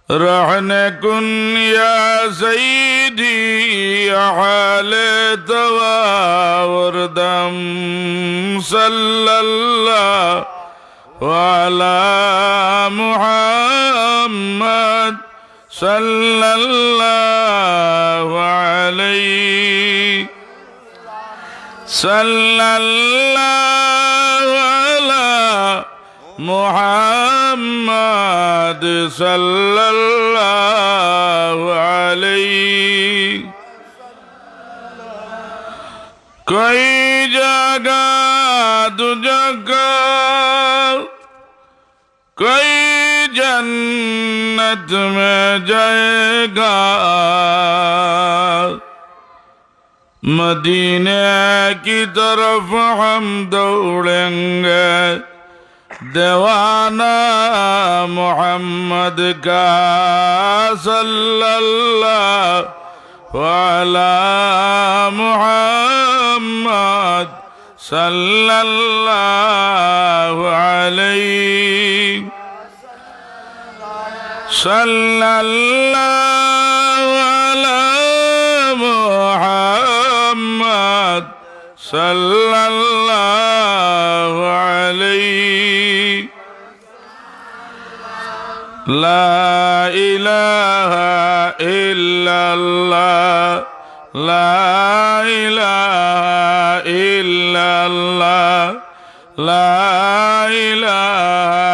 रहने कुन या सईदी हाले तवावरदम सल्लल्लाहु अला मुहम्मद सल्लल्लाहु अलैहि सल्लल्लाहु अला मुहम्मद सल्लल्लाहु अलैहि। कोई जगह दो जगह कोई जन्नत में जाएगा, मदीने की तरफ हम दौड़ेंगे, दीवाना मोहम्मद का सल्लल्लाहु अला मुहम्मद सल्लल्लाहु अलैहि सल्लल्लाहु अला मुहम्मद सल्लल्लाहु अलैहि। ला इलाहा इल्लल्लाह ला इलाहा इल्लल्लाह ला इलाहा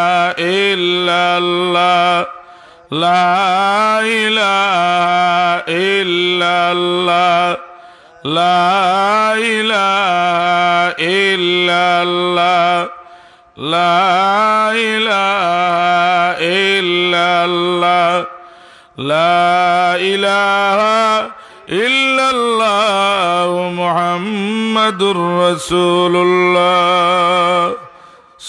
इल्लल्लाह ला इलाहा इल्लल्लाह ला इलाहा इल्लल्लाह ला इलाहा इल्लल्लाह ला इलाहा इल्लल्लाह मुहम्मदुर रसूलुल्लाह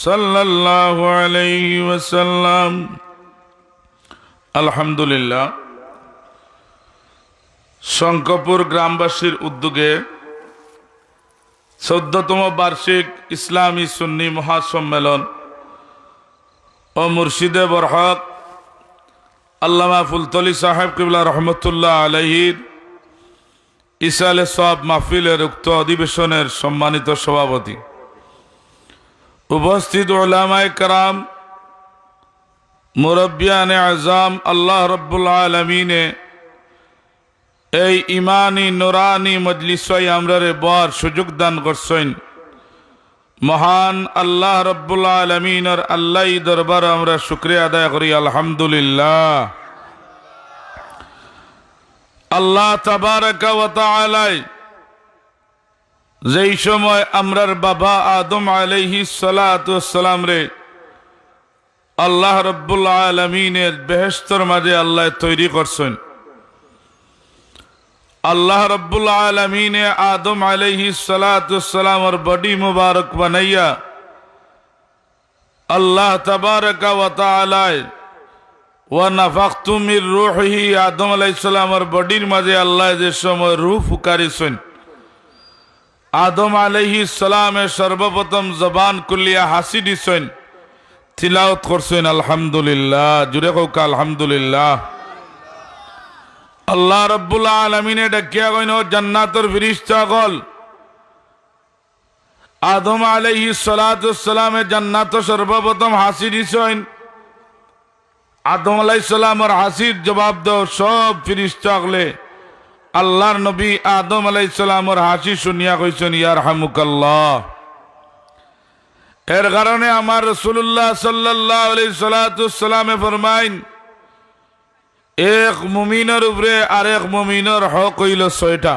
सल्लल्लाहु अलैहि वसल्लम। আলহামদুলিল্লাহ, শঙ্করপুর গ্রামবাসীর উদ্যোগে 14তম বার্ষিক ইসলামী সুন্নি মহাসম্মেলন ও মুর্শিদে বরহক আল্লামা ফুলতলি সাহেব কিবলা রহমতুল্লাহ আলাইহির ইসালে সওয়াব মাহফিলের উক্ত অধিবেশনের সম্মানিত সভাপতি, উপস্থিত উলামায়ে কেরাম, মুরব্বিয়ানে আজম, আল্লাহ রব্বুল আলমিনে এই ইমানি নুরানি মজলিসে আমরারে বর সুযোগ দান করছেন। মহান আল্লাহ রব্বুল আলমিনের আল্লাহ দরবার আমরা শুকরিয়া আদায় করি আলহামদুলিল্লাহ। আল্লাহ তাবারাকা ওয়া তাআলা যেই সময় আমরার বাবা আদম আলাইহিস সালাতু ওয়াস সালাম রে আল্লাহ রব্বুল আলমিনের বেহেশতের মাঝে আল্লাহ তৈরি করছেন, আল্লাহ রব্বুল আলমিনে আদম আলাইহিস সালাতু ওয়াস সালামের বডি মুবারক বানাইয়া আল্লাহ তাবারাকা ওয়া তাআলা ওয়া নাফাখতু মির রূহিহি আদম আলাইহিস সালামের বডির মাঝে আল্লাহ যে সময় রূহ ফুকারিছেন, আদম আলাইহিস সালামের সর্বপ্রথম জবান কুলিয়া হাসি দিছেন, তিলাওয়াত করছেন আলহামদুলিল্লাহ। জুড়ে হোক আলহামদুলিল্লাহ। আল্লাহ রব্বুল আলামিনে ডাকিয়া কইন জান্নাতের ফেরেশতা গল আদম আলাইহিস সালাতু ওয়াস সালামে জান্নাত সর্বপ্রথম হাসি দিছেন। আদম আলাইহিস সালামের হাসির জবাব দাও সব ফেরেশতা গলে আল্লাহর নবী আদম আলাইহিস সালামের হাসি শুনিয়া কইছেন ইয়ারহামুকাল্লাহ। এর কারণে আমার রাসূলুল্লাহ সাল্লাল্লাহু আলাইহি সাল্লাতু সাল্লামে ফরমাইন, এক মুমিনের উপরে আরেক মুমিনের হক হইল 6টা।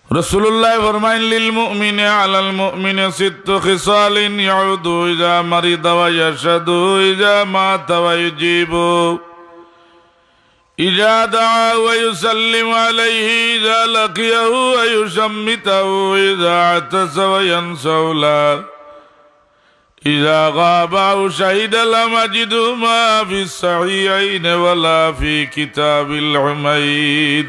রাসূলুল্লাহ ফরমাইন, লিল মুমিনি আলাল মুমিনি সিত্তু খিসালিন ইয়াউদু ইযা মারিদা ওয়া ইয়াশহাদু ইযা মাতা ওয়া ইউজিবু ইযা দাআ ওয়া ইউসাল্লিমু আলাইহি ইযা লাকিয়াহু ওয়া ইউশাম্মিতাহু ইযা আতাসা ওয়া ইয়ানসাউলা ইযা গাবা ওয়া শাহিদা লাম আজিদু মা ফিস সাহিহাইন ওয়ালা ফি কিতাবিল হুমাইদ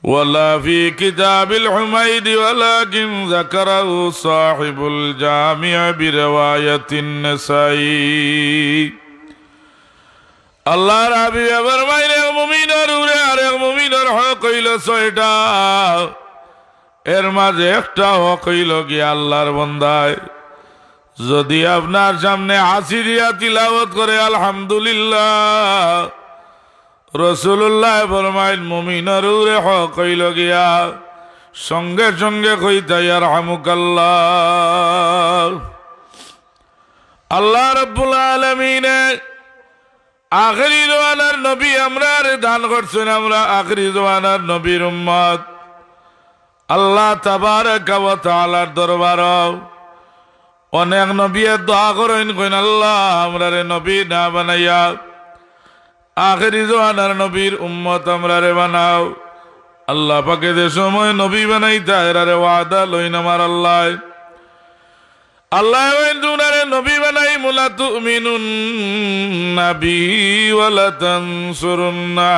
ولا في كتاب الحميد ولكن ذكره صاحب الجامع برواية النسائي الله ربي فرمائن এক মুমিনের উপরে আরেক মুমিনের হক হইল 6টা এর মাঝে একটা হক হইল কি আল্লাহর বান্দায় যদি আপনার সামনে হাসি দিয়া তিলাওয়াত করে আলহামদুলিল্লাহ রাসূলুল্লাহ ফরমাইন মুমিনের উপরে হক হইল গিয়া সঙ্গে সঙ্গে কইতা ইয়ারহামুকাল্লাহ আল্লাহ রাব্বুল আলামিন আখিরি জমানার নবী আমরারে দান করছেন আমরা আখিরি জমানার নবীর উম্মত আল্লাহ তাবারাকা ওয়া তাআলার দরবারে অনেক নবী দোয়া করেন কইন আল্লাহ আমরারে নবী না বানাইয়া আখিরি জমানার নবীর উম্মত আমরারে বানাও আল্লাহ পাকে যে সময় নবী বানাইতা এরারে ওয়াদা লইন আমার আল্লাহ আল্লাহ দুনারে নবী বানাই মুলা তুমিনুন নবী ওয়ালা তানসুরুন্না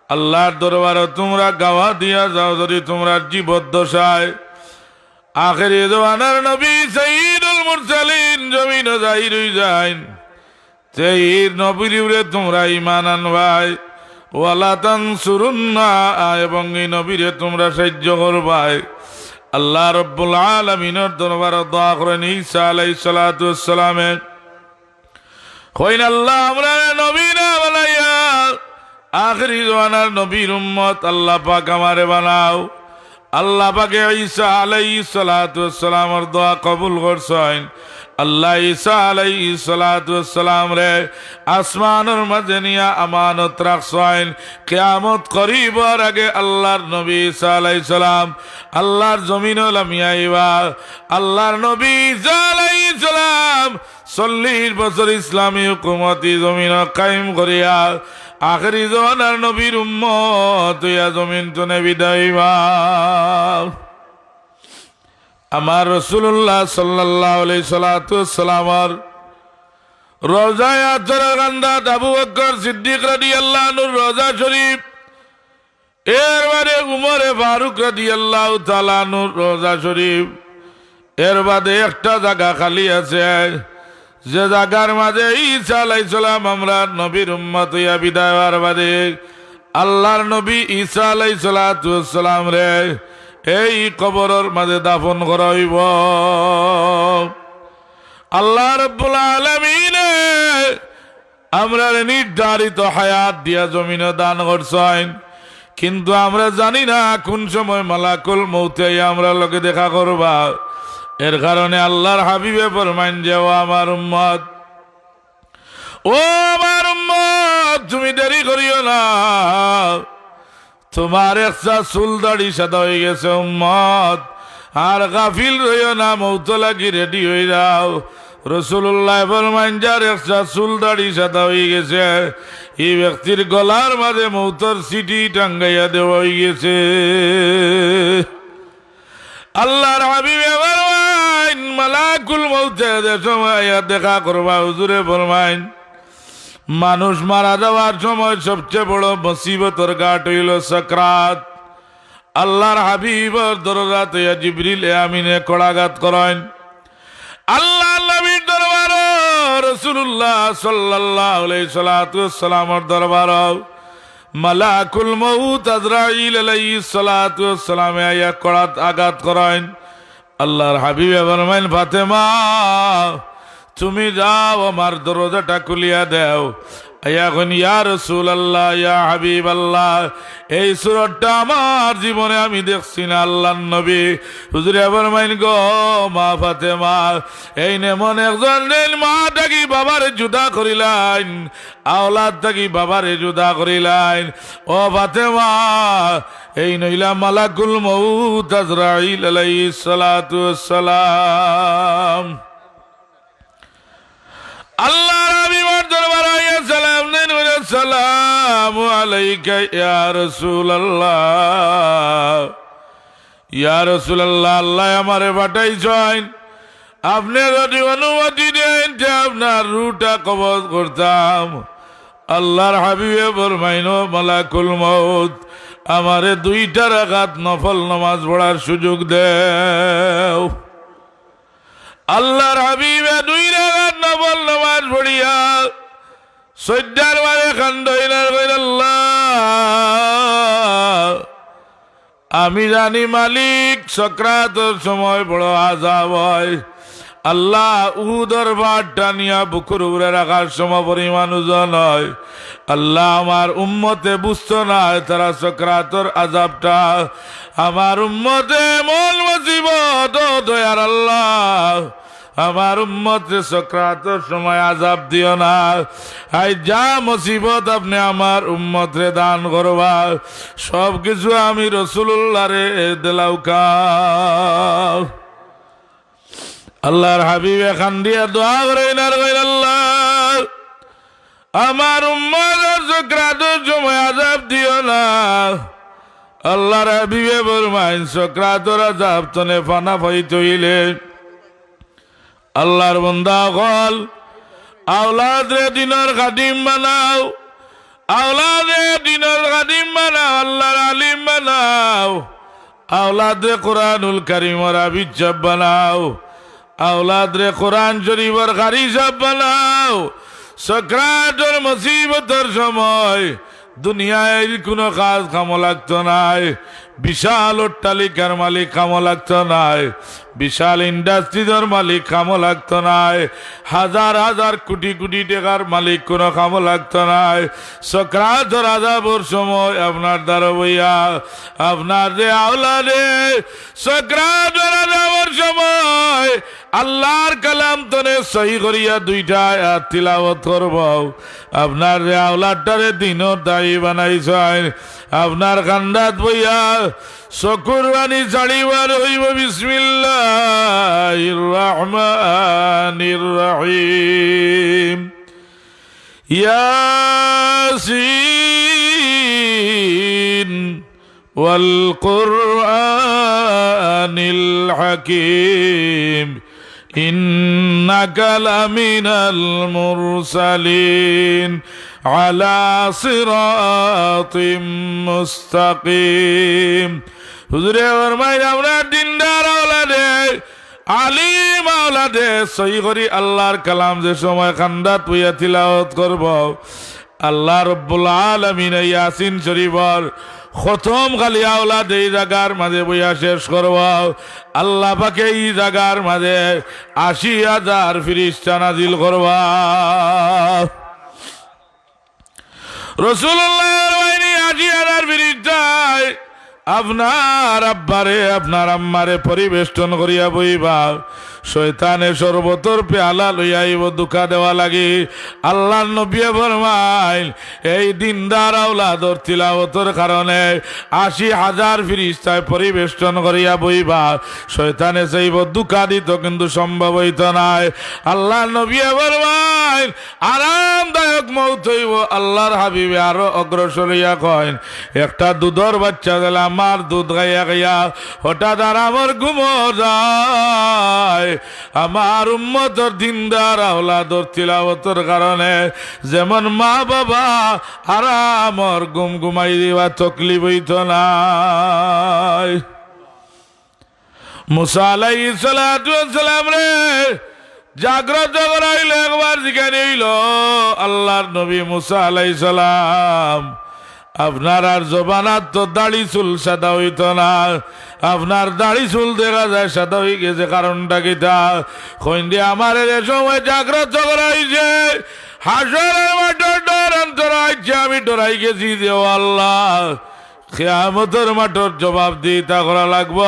আল্লাহর দরবারে তোমরা গাওয়া দিয়া যাও যদি তোমরা জীবদ্দশায় আখিরি জমানার নবী সাইয়্যিদুল মুরসালিন জমিন জাহির হই যায় সেই নবীর উপরে তোমরা ঈমান আনবাই ওয়ালা তানসুরুন্না এবং এই নবীরে তোমরা সাহায্য করবাই আল্লাহ রাব্বুল আলামিনের দরবারে দোয়া করেন ঈসা আলাইহিস সালাতু ওয়াস সালামে কইন আল্লাহ আমরা নবী না বানাইয়া আখিরি জমানার নবীর উম্মত আল্লাহ পাক আমারে বানাও আল্লাহ পাকে ঈসা আলাইহিস সালাতু ওয়াস সালামের দোয়া কবুল করছেন আল্লাহ ঈসা আলাইহিস সালাতু ওয়াস সালাম রে আসমানের মাঝে নিয়া আমানত রাখছেন কিয়ামত করিবার আগে আল্লাহর নবী ঈসা আলাইহিস সালাম আল্লাহর জমিনে লামিয়াইবা আল্লাহর নবী ঈসা আলাইহিস সালাম 40 বছর ইসলামী হুকুমতি জমিন কায়েম করিয়া আখিরি জমানার নবীর উম্মত হইয়া জমিন তনে বিদায়বা আমার রাসূলুল্লাহ সাল্লাল্লাহু আলাইহি সাল্লাতু ওয়াসসালামের রওজায়ে আতরাগান্দা আবু বকর সিদ্দিক রাদিয়াল্লাহু আনহুর রওজা শরীফ এর বাদে উমরে ফারুক রাদিয়াল্লাহু তাআলা আনহুর রওজা শরীফ এর বাদে একটা জায়গা খালি আছে যে জায়গার মাঝে ঈসা আলাইহিস সালাম আমরা নবীর উম্মত হইয়া বিদায় হওয়ার বাদে আল্লাহর নবী ঈসা আলাইহিস সালাতু ওয়াসসালাম রে এই কবরের মাঝে দাফন করা হইব আল্লাহ রাব্বুল আলামিন আমরা নির্ধারিত হায়াত দিয়া জমিনে দান করছেন কিন্তু আমরা জানি না কোন সময় মালাকুল মউত আমরা লগে দেখা করবা এর কারণে আল্লাহর হাবিবে ফরমাইন যে ও আমার উম্মত তুমি দেরি করিও না তোমার একটা চুল দাড়ি সাদা হয়ে গেছে উম্মত আর গাফিল রইও না মৌত লাগি রেডি হয়ে যাও রাসূলুল্লাহ ফরমাইন যার একটা চুল দাড়ি সাদা হয়ে গেছে এই ব্যক্তির গলার মাঝে মৌতর সিটি টাঙ্গাইয়া দেওয়া হয়ে গেছে আল্লাহর হাবিবে ফরমাইন মালাকুল মউতের সময় দেখা করবা হুজুরে ফরমাইন মানুষ মারা যাওয়ার সময় সবচেয়ে বড় মুসিবতের ঘাট হইল সাকরাত আল্লাহর হাবিবের দরজাতে জিবরিল আমিনে কড়াঘাত করেন আল্লাহ নবীর দরবারে রাসূলুল্লাহ সাল্লাল্লাহু আলাইহি সাল্লাতু ওয়াসসালামের দরবারে মালাকুল মউত আজরাইল আলাইহিস সালাতু ওয়াসসালাম আয়া কড়াত আঘাত করেন আল্লাহর হাবিবে ফরমাইন ফাতেমা তুমি যাও আমার দরজাটা খুলিয়া দাও এখন ইয়া রাসূলুল্লাহ ইয়া হাবিবাল্লাহ এই সূরাটা আমার জীবনে আমি দেখছি না আল্লাহর নবী হুজুরে ফরমাইন গো মা ফাতেমা এই নেমন একজন মা থাকি বাবারে জুদা করিলেন আওলাদ থাকি বাবারে জুদা করিলেন ও ফাতেমা এই নইলা মালাকুল মউত আজরাইল আলাইহিস সালাতু ওয়াসসালাম আল্লাহ হাবিবের দরবারে সালাম দেন আসসালামু আলাইকা ইয়া রাসূলুল্লাহ ইয়া রাসূলুল্লাহ আল্লাহ আমারে পাঠাইছেন আপনি যদি অনুমতি দেন যে আপনার রূহটা কবজ করতাম আল্লাহর হাবিবে ফরমাইন মালাকুল মউত আমারে 2টা রাকাত নফল নামাজ পড়ার সুযোগ দেও। আল্লাহর হাবিবে 2 রাকাত নফল নামাজ পড়িয়া সজ্জার মারে খান্ডইনার আল্লাহ, আমি জানি মালিক সকরাতের সময় বড় আযাব হয়। আল্লাহ উহুদের পাহাড়টা নিয়া বুকুর উপরে রাখার সময় পরিমাণ ওজন হয়। আল্লাহ আমার উম্মতে বুঝতো না তারা সকরাতের আযাবটা। আমার উম্মতে মন মুসিবত দয়ার আল্লাহ, আমার উম্মতে সকরাতের সময় আযাব দিও না। আই যা মুসিবত আপনি আমার উম্মতরে দান করবা, সব কিছু আমি রাসূলুল্লাহ রে দিলাও কা। আল্লাহর হাবিবে খান্দিয়া দোয়া করেন আর কইন আল্লাহ আমার উম্মতের সকরাতের সময় আযাব দিও না। আল্লাহর হাবিবে ফরমাইন সকরাতের আযাব তনে ফানা ফাইত হইলে আল্লাহর বান্দা কল আওলাদ রে দিনের খাদিম বানাও, আওলাদ রে দিনের খাদিম বানাও, আল্লাহর আলিম বানাও, আওলাদ রে কোরআনুল কারীমের হাফিজ সাহেব বানাও, আওলাদ রে কোরআন শরীফের কারি সাহেব বানাও। সকরাতের মুসিবতের সময় দুনিয়ায় কোনো কাজ কামো লাগতো নাই, বিশাল অট্টালিকার মালিক কামো লাগতো নাই, বিশাল ইন্ডাস্ট্রিজের মালিক কামো লাগতো নাই, হাজার হাজার কোটি কোটি টাকার মালিক কোনো কামো লাগতো নাই। সকরাতের আযাবের সময় আপনার দ্বারা বইয়া আপনার যে আওলাদে সকরাতের আযাবের সময় আল্লাহর কালাম তনে সহি করিয়া 2টা আয়াত তিলাওয়াত করব। আপনার যে আওলাদটারে দিনের দায়ী বানাইছেন, আপনার কান্দাত বইয়া চকুর বাণী ছাড়িবার হইব। বিসমিল্লাহির রহমানির রহিম। ইয়াসিন ওয়াল কুরআনিল হাকীম ইন্নাকা লামিনাল মুরসালিন আলা সিরাতিম মুস্তাকিম। হুজুরে ফরমাই আমরা দিনদার আওলাদে আলিম আওলাদে সহি করি আল্লাহর কালাম যে সময় খান্দাত হইয়া তিলাওয়াত করব, আল্লাহ রাব্বুল আলামিন ইয়াসিন শরীফর খতম খালি আওলাদ এই জায়গার মাঝে বইয়া শেষ করব। আল্লাহ পাকে এই জায়গার মাঝে 80,000 ফেরেশতা নাজিল করবা। রাসূলুল্লাহর বাহিনী 80,000 ফেরেশতায় আপনার আব্বারে আপনার আম্মারে পরিবেষ্টন করিয়া বইবা। শয়তানে সর্বতর পেয়ালা লইয়া আইব দুঃখা দেওয়া লাগে। আল্লাহর নবী ফরমাইল এই দিনদার আওলাদর তিলাওয়াতের কারণে 80,000 ফেরেশতায় পরিবেষ্টন করিয়া বইবা। শয়তানে চাইব দুঃখা দিত কিন্তু সম্ভব হইত নাই। আল্লাহর নবী ফরমাইল আরামদায়ক মৌত হইব। আল্লাহর হাবিবে আরো অগ্রসর হইয়া কইন একটা দুধর বাচ্চা দিলে আমার দুধ গাইয়া গাইয়া হঠাৎ আরামর ঘুমো যায়। আমার উম্মতর দিনদার আওলাদর তিলাওয়াতের কারণে যেমন মা বাবা আরামর ঘুম ঘুমাই দিবা তকলিফ হইত নাই। মুসা আলাইহিস সালাতু ওয়াস সালাম রে জাগ্রত করাইল একবার জিজ্ঞাসা হইল আল্লাহর নবী মুসা আলাইহিস সালাম আপনার আর জবানাত তো দাড়ি চুল সাদা হইত না, আপনার দাড়ি চুল দেখা যায় সাদা হয়ে গেছে, কারণটা কিটা? কইন্দি আমার এ সময় জাগ্রত করাইছে হাসরের মাঠের ডর অন্তর আইছে, আমি ডরাই গেছি যে আল্লাহ কিয়ামতের মাঠের জবাব দিতা করা লাগবো।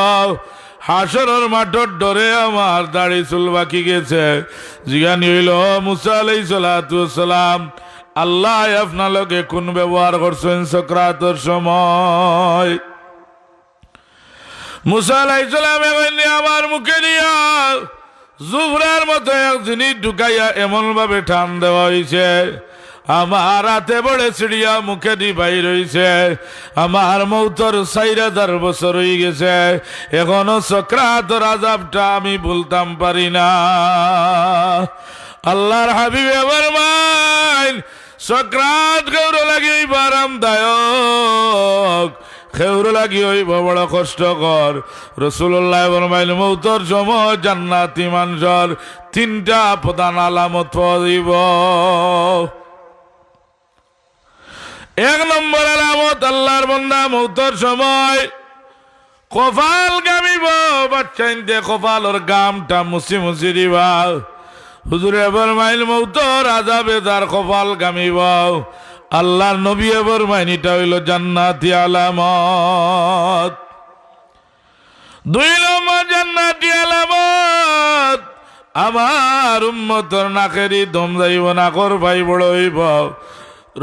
হাসরের মাঠের ডরে আমার দাড়ি চুল বাকি গেছে। জিজ্ঞানি হইল মুসা আলাইহিস সালাতু ওয়াস সালাম আল্লাহ আপনার লগে কোন ব্যবহার করছেন সকরাতের সময়? মুসা আলাইহিস সালাম আমার মুখে দিয়া জুফরার মতো এক জিনিস ঢুকাইয়া এমন ভাবে টান দেওয়া হয়েছে আমার হাতে বড়ে চিড়িয়া মুখে দি বাইর হইছে। আমার মৌতর 4,000 বছর হয়ে গেছে, এখনো সকরাতের আযাবটা আমি ভুলতাম পারি না। আল্লাহর হাবিবে ফরমাইল সকরাত গৌর লাগে আরামদায়ক, খেউর লাগি হইব বড় কষ্টকর। রাসূলুল্লাহ ফরমাইল মৌতর সময় জান্নাতি মানুষের তিনটা প্রধান আলামত হইব। এক নম্বর আলামত, আল্লাহর বান্দা মৌতর সময় কপাল গামিব, বাচ্চা ইনতে কপালর গামটা মুছি মুছি দিবা। হুজুরে ফরমাইল মৌতর আযাবে তার কপাল গামিব। আল্লাহর নবী ফরমাইন এটা হইল জান্নাতি আলামত। দুই নম্বর জান্নাতি আলামত, আমার উম্মতর নাকেরি দম যাইব, নাকর ভাই বড় হইব।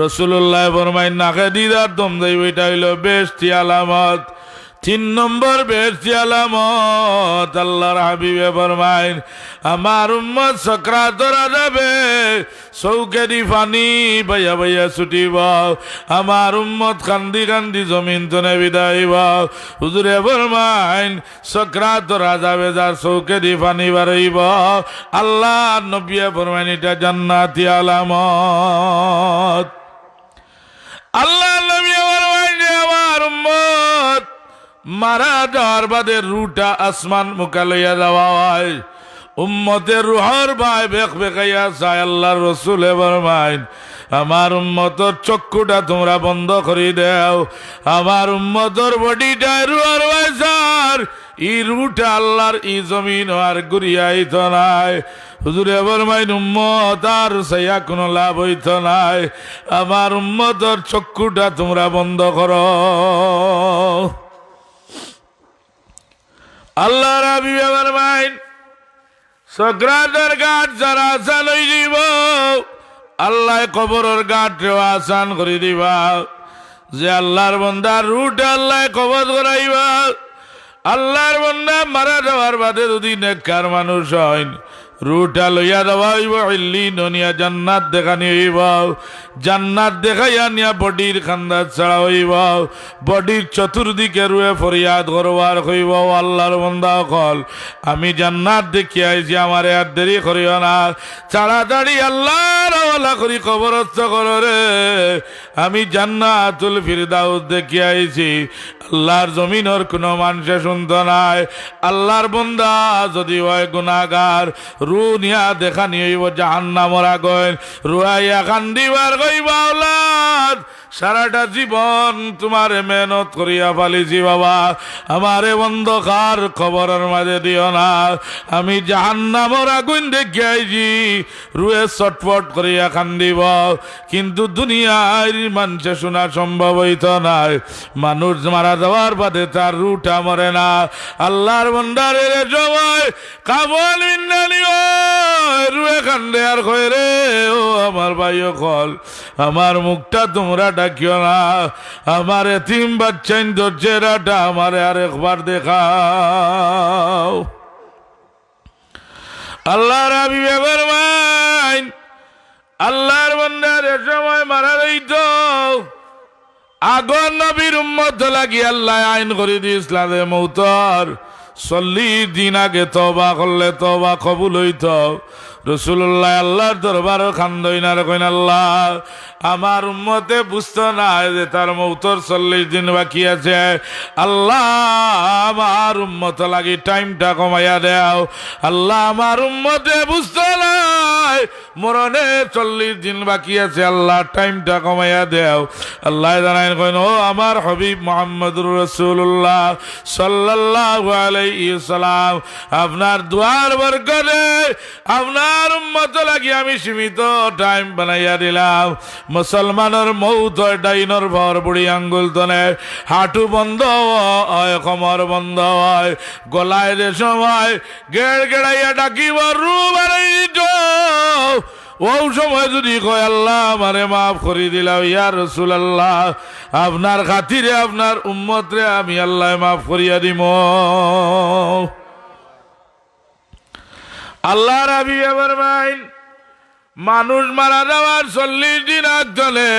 রাসূলুল্লাহ ফরমাইন নাকে দিদার দম যাইব, এটা হইল বেশতি আলামত। তিন নম্বর বেশতি আলামত, আল্লাহর হাবিবে ফরমাইন আমার উম্মত সাকরাতের আযাবে চৌকেদি পানি বাইয়া বাইয়া ছুটিব। আমার উম্মত কান্দি কান্দি জমিন তনে বিদাইব। হুজুরে ফরমাইন সাকরাতের আযাবে যার চৌকেদি পানি বাড়াইব, আল্লাহ নবী ফরমাইন এটা জান্নাতি আলামত। আল্লাহ নবী ফরমাইন আমার উম্মত মারা যাওয়ার বাদে রুটা আসমান মুখা লইয়া যাওয়া হয়। উম্মতের রুহর ভাই বেক বেকাইয়া চায়। আল্লাহর রাসূল ফরমাইন আমার উম্মতর চক্ষুটা তোমরা বন্ধ করে দাও। আমার উম্মতর বডিটা রুহর ভাই স্যার, ই রুটা আল্লাহর ই জমিন আর ঘুরিয়াইত নাই। হুজুরে ফরমাইন উম্মত আর সাইয়া কোনো লাভ হইত নাই। আমার উম্মতর চক্ষুটা তোমরা বন্ধ করো। আল্লাহর হাবিব ফরমাইন সাকরাতের ঘাট যারা আসান হই দিব, আল্লাহ কবরের ঘাটও আসান করে দিবা। যে আল্লাহর বান্দার রুট আল্লাহ কবজ করাইবা। আল্লাহর বান্দা মারা যাওয়ার বাদে যদি নেককার মানুষ হয়, রুটা লইয়া দেওয়া হইব ইল্লিন নিয়া জান্নাত দেখানি হইব। জান্নাত দেখাইয়া নিয়া বডির খান্দাত ছাড়া হইব। বডির চতুর্দিকে রুয়ে ফরিয়াদ করবার হইব, আল্লাহর বান্দা কল আমি জান্নাত দেখি আইছি, আমার আর দেরি করিও না, তাড়াতাড়ি আল্লাহর ওয়ালা করি কবরস্থ করো রে। আমি জান্নাতুল ফিরদাউস দেখি আইছি। আল্লাহর জমিনের কোনো মানুষে শুনতো নাই। আল্লাহর বান্দা যদি হয় গুনাহগার, রু নিয়া দেখা নিব জাহান্নামের আগুন, রুয়াইয়া কান্দিবার কইবা আওলাদ সারাটা জীবন তোমারে মেহনত করিয়া পালিছি বাবা, আমারে অন্ধকার খবরের মাঝে দিও না। আমি জাহান্নামের আগুন দেখে আইছি, রুয়ে চটপট করিয়া কান্দিব। কিন্তু দুনিয়ার মানুষে শোনা সম্ভব হইত নাই। মানুষ মারা যাওয়ার বাদে তার রুটা মরে না। আল্লাহর বান্দারের সময় কাবল মিন্নানি রুয়ে কান্দে আর কয় রে ও আমার ভাইও কল আমার মুখটা তোমরা ডাকিও না, আমার এতিম বাচ্চাইন চেহারাটা আমারে আর একবার দেখাও। আল্লাহর হাবিবে ফরমাইন আল্লাহর বান্দার এ সময় মারা রইত, আগর নবীর উম্মত লাগি আল্লাহ আইন করে দিয়েছিল মৌতর 40 দিন আগে তওবা করলে তওবা কবুল হইত। রাসূলুল্লাহ আল্লাহর দরবারে খান্দইনার কইন আল্লাহ আমার উম্মতে বুঝতো না যে তার মৌতর 40 দিন বাকি আছে। আল্লাহ আমার উম্মত লাগি টাইমটা কমাইয়া দাও। আল্লাহ আমার উম্মতে বুঝতো না মরণে 40 দিন বাকি আছে, আল্লাহ টাইমটা কমাইয়া দাও। আল্লাহ জানাইন কইন ও আমার হাবিব মুহাম্মদুর রাসূলুল্লাহ সাল্লাল্লাহু আলাইহি সাল্লাম, আপনার দুয়ার বরকতে আপনার উম্মত লাগি আমি সীমিত টাইম বানাইয়া দিলাম। মুসলমানের মৌত হয় ডাইনর ভর বুড়ি আঙ্গুল তনে, হাঁটু বন্ধ হয়, কোমর বন্ধ হয়, গলায় যে সময় গেড় গেড়াইয়া ডাকিব রু বাড়াই দিত। ও সময় যদি কয় আল্লাহ আমারে মাফ করে দিলাম, ইয়া রাসূলুল্লাহ আপনার খাতিরে আপনার উম্মত রে আমি আল্লাহ মাফ করিয়া দিম। আল্লাহর হাবিব ফরমাইন মানুষ মারা যাওয়ার 40 দিন আগ চলে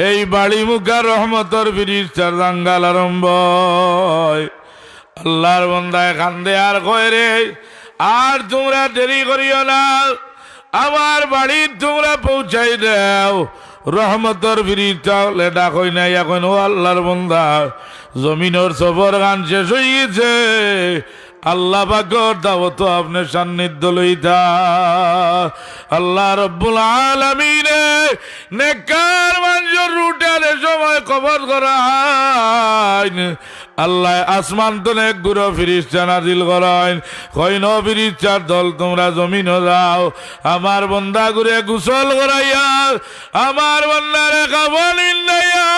এই বাড়ি মুখা রহমতর ফিরিস্তার দাঙ্গাল আরম্ভ। আল্লাহর বান্দায় কান্দে আর কয় রে আর তোমরা দেরি করিও না, আমার বাড়ির তোমরা পৌঁছাই দাও। রহমতর ফিরিস্তা লেডা কই নাই এখন ও আল্লাহর বান্দা জমিনের সফর গান শেষ হয়ে গেছে আল্লাহ পাকের দাওয়াত আপনি সান্নিধ্য লইতা আল্লাহ রব্বুল আলামিন নেককার মানুষের রুটারে সময় কবর করাইন আল্লাহ আসমান তো নেক গুরু ফিরিস্তা নাজিল করাইন কইন ফিরিস্তার দল তোমরা জমিনে যাও আমার বান্দা গুরে গোসল করাইয়া আমার বান্দারে কাফন ইন্দাইয়া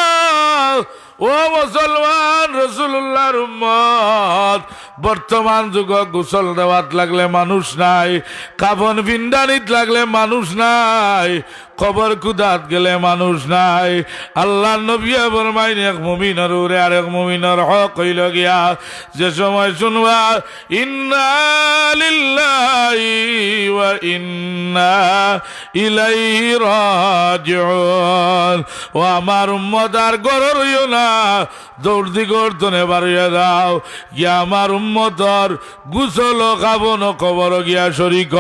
ও মুসলমান রাসূলুল্লাহর উম্মত বর্তমান যুগ গোসল দেওয়াত লাগলে মানুষ নাই কাফন পিন্ডানিত লাগলে মানুষ নাই কবর কুদাত গেলে মানুষ নাই আল্লাহ নবী ফরমাইন এক মুমিনের উপরে আরেক মুমিনের হক হইল গিয়া যে সময় শুনবা ইন্না লিল্লাহি ওয়া ইন্না ইলাইহি রাজিউন ও আমার উম্মত আর গরর হইও না দৌড় দি গর্তনে বাড়িয়া দাও গিয়া আমার উম্মতর গোসল কাফন কবর গিয়া শরীক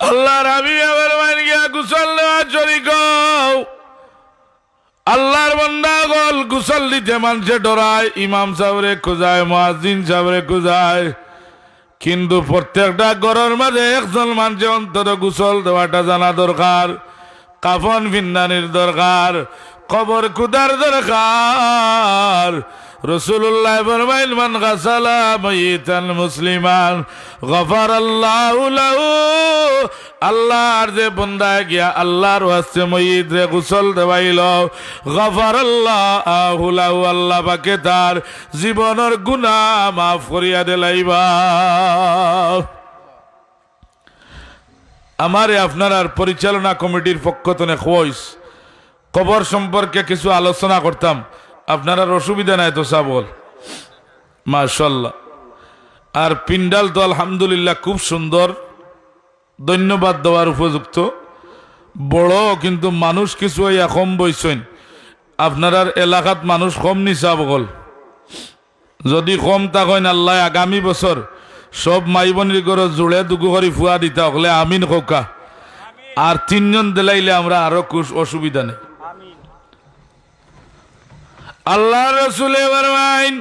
আল্লাহর হাবিব ফরমাইন গিয়া গোসল দেওয়া শরীক আল্লাহর বান্দা গল গোসল দিতে মানুষে ডরায় ইমাম সাহেবরে খুঁজায় মুয়াজ্জিন সাহেবরে খুঁজায় কিন্তু প্রত্যেকটা ঘরের মাঝে একজন মানুষে অন্তত গোসল দেওয়াটা জানা দরকার কাফন ফিন্দানির দরকার কবর খুদার দরকার রাসূলুল্লাহ ফরমাইল মান গাসালা মাইতান মুসলিমান গফারাল্লাহু লাহু আল্লাহর যে বান্দা গিয়া আল্লাহর ওয়াস্তে মাইত রে গোসল দেওয়াইল গফারাল্লাহু লাহু আল্লাহ পাকে তার জীবনের গুনাহ মাফ করিয়া দিলাইবা আমারে আপনার আর পরিচালনা কমিটির পক্ষ থেকে কইস কবর সম্পর্কে কিছু আলোচনা করতাম আপনার আর অসুবিধা নাই তো সাবল মাশাআল্লাহ আর পিন্ডাল তো আলহামদুলিল্লাহ খুব সুন্দর ধন্যবাদ দেওয়ার উপযুক্ত বড় কিন্তু মানুষ কিছু কম বইছেন আপনার এলাকাত মানুষ কম নিছা বগল যদি কম থাকেন আল্লাহ আগামী বছর সব মাই বোনের ঘর জোড়ে দুগু করে ফুয়া দিতা হলে আমিন কোকা আর তিনজন দিলাইলে আমরা আরো অসুবিধা নেই আল্লাহ রসুলে ফরমাইন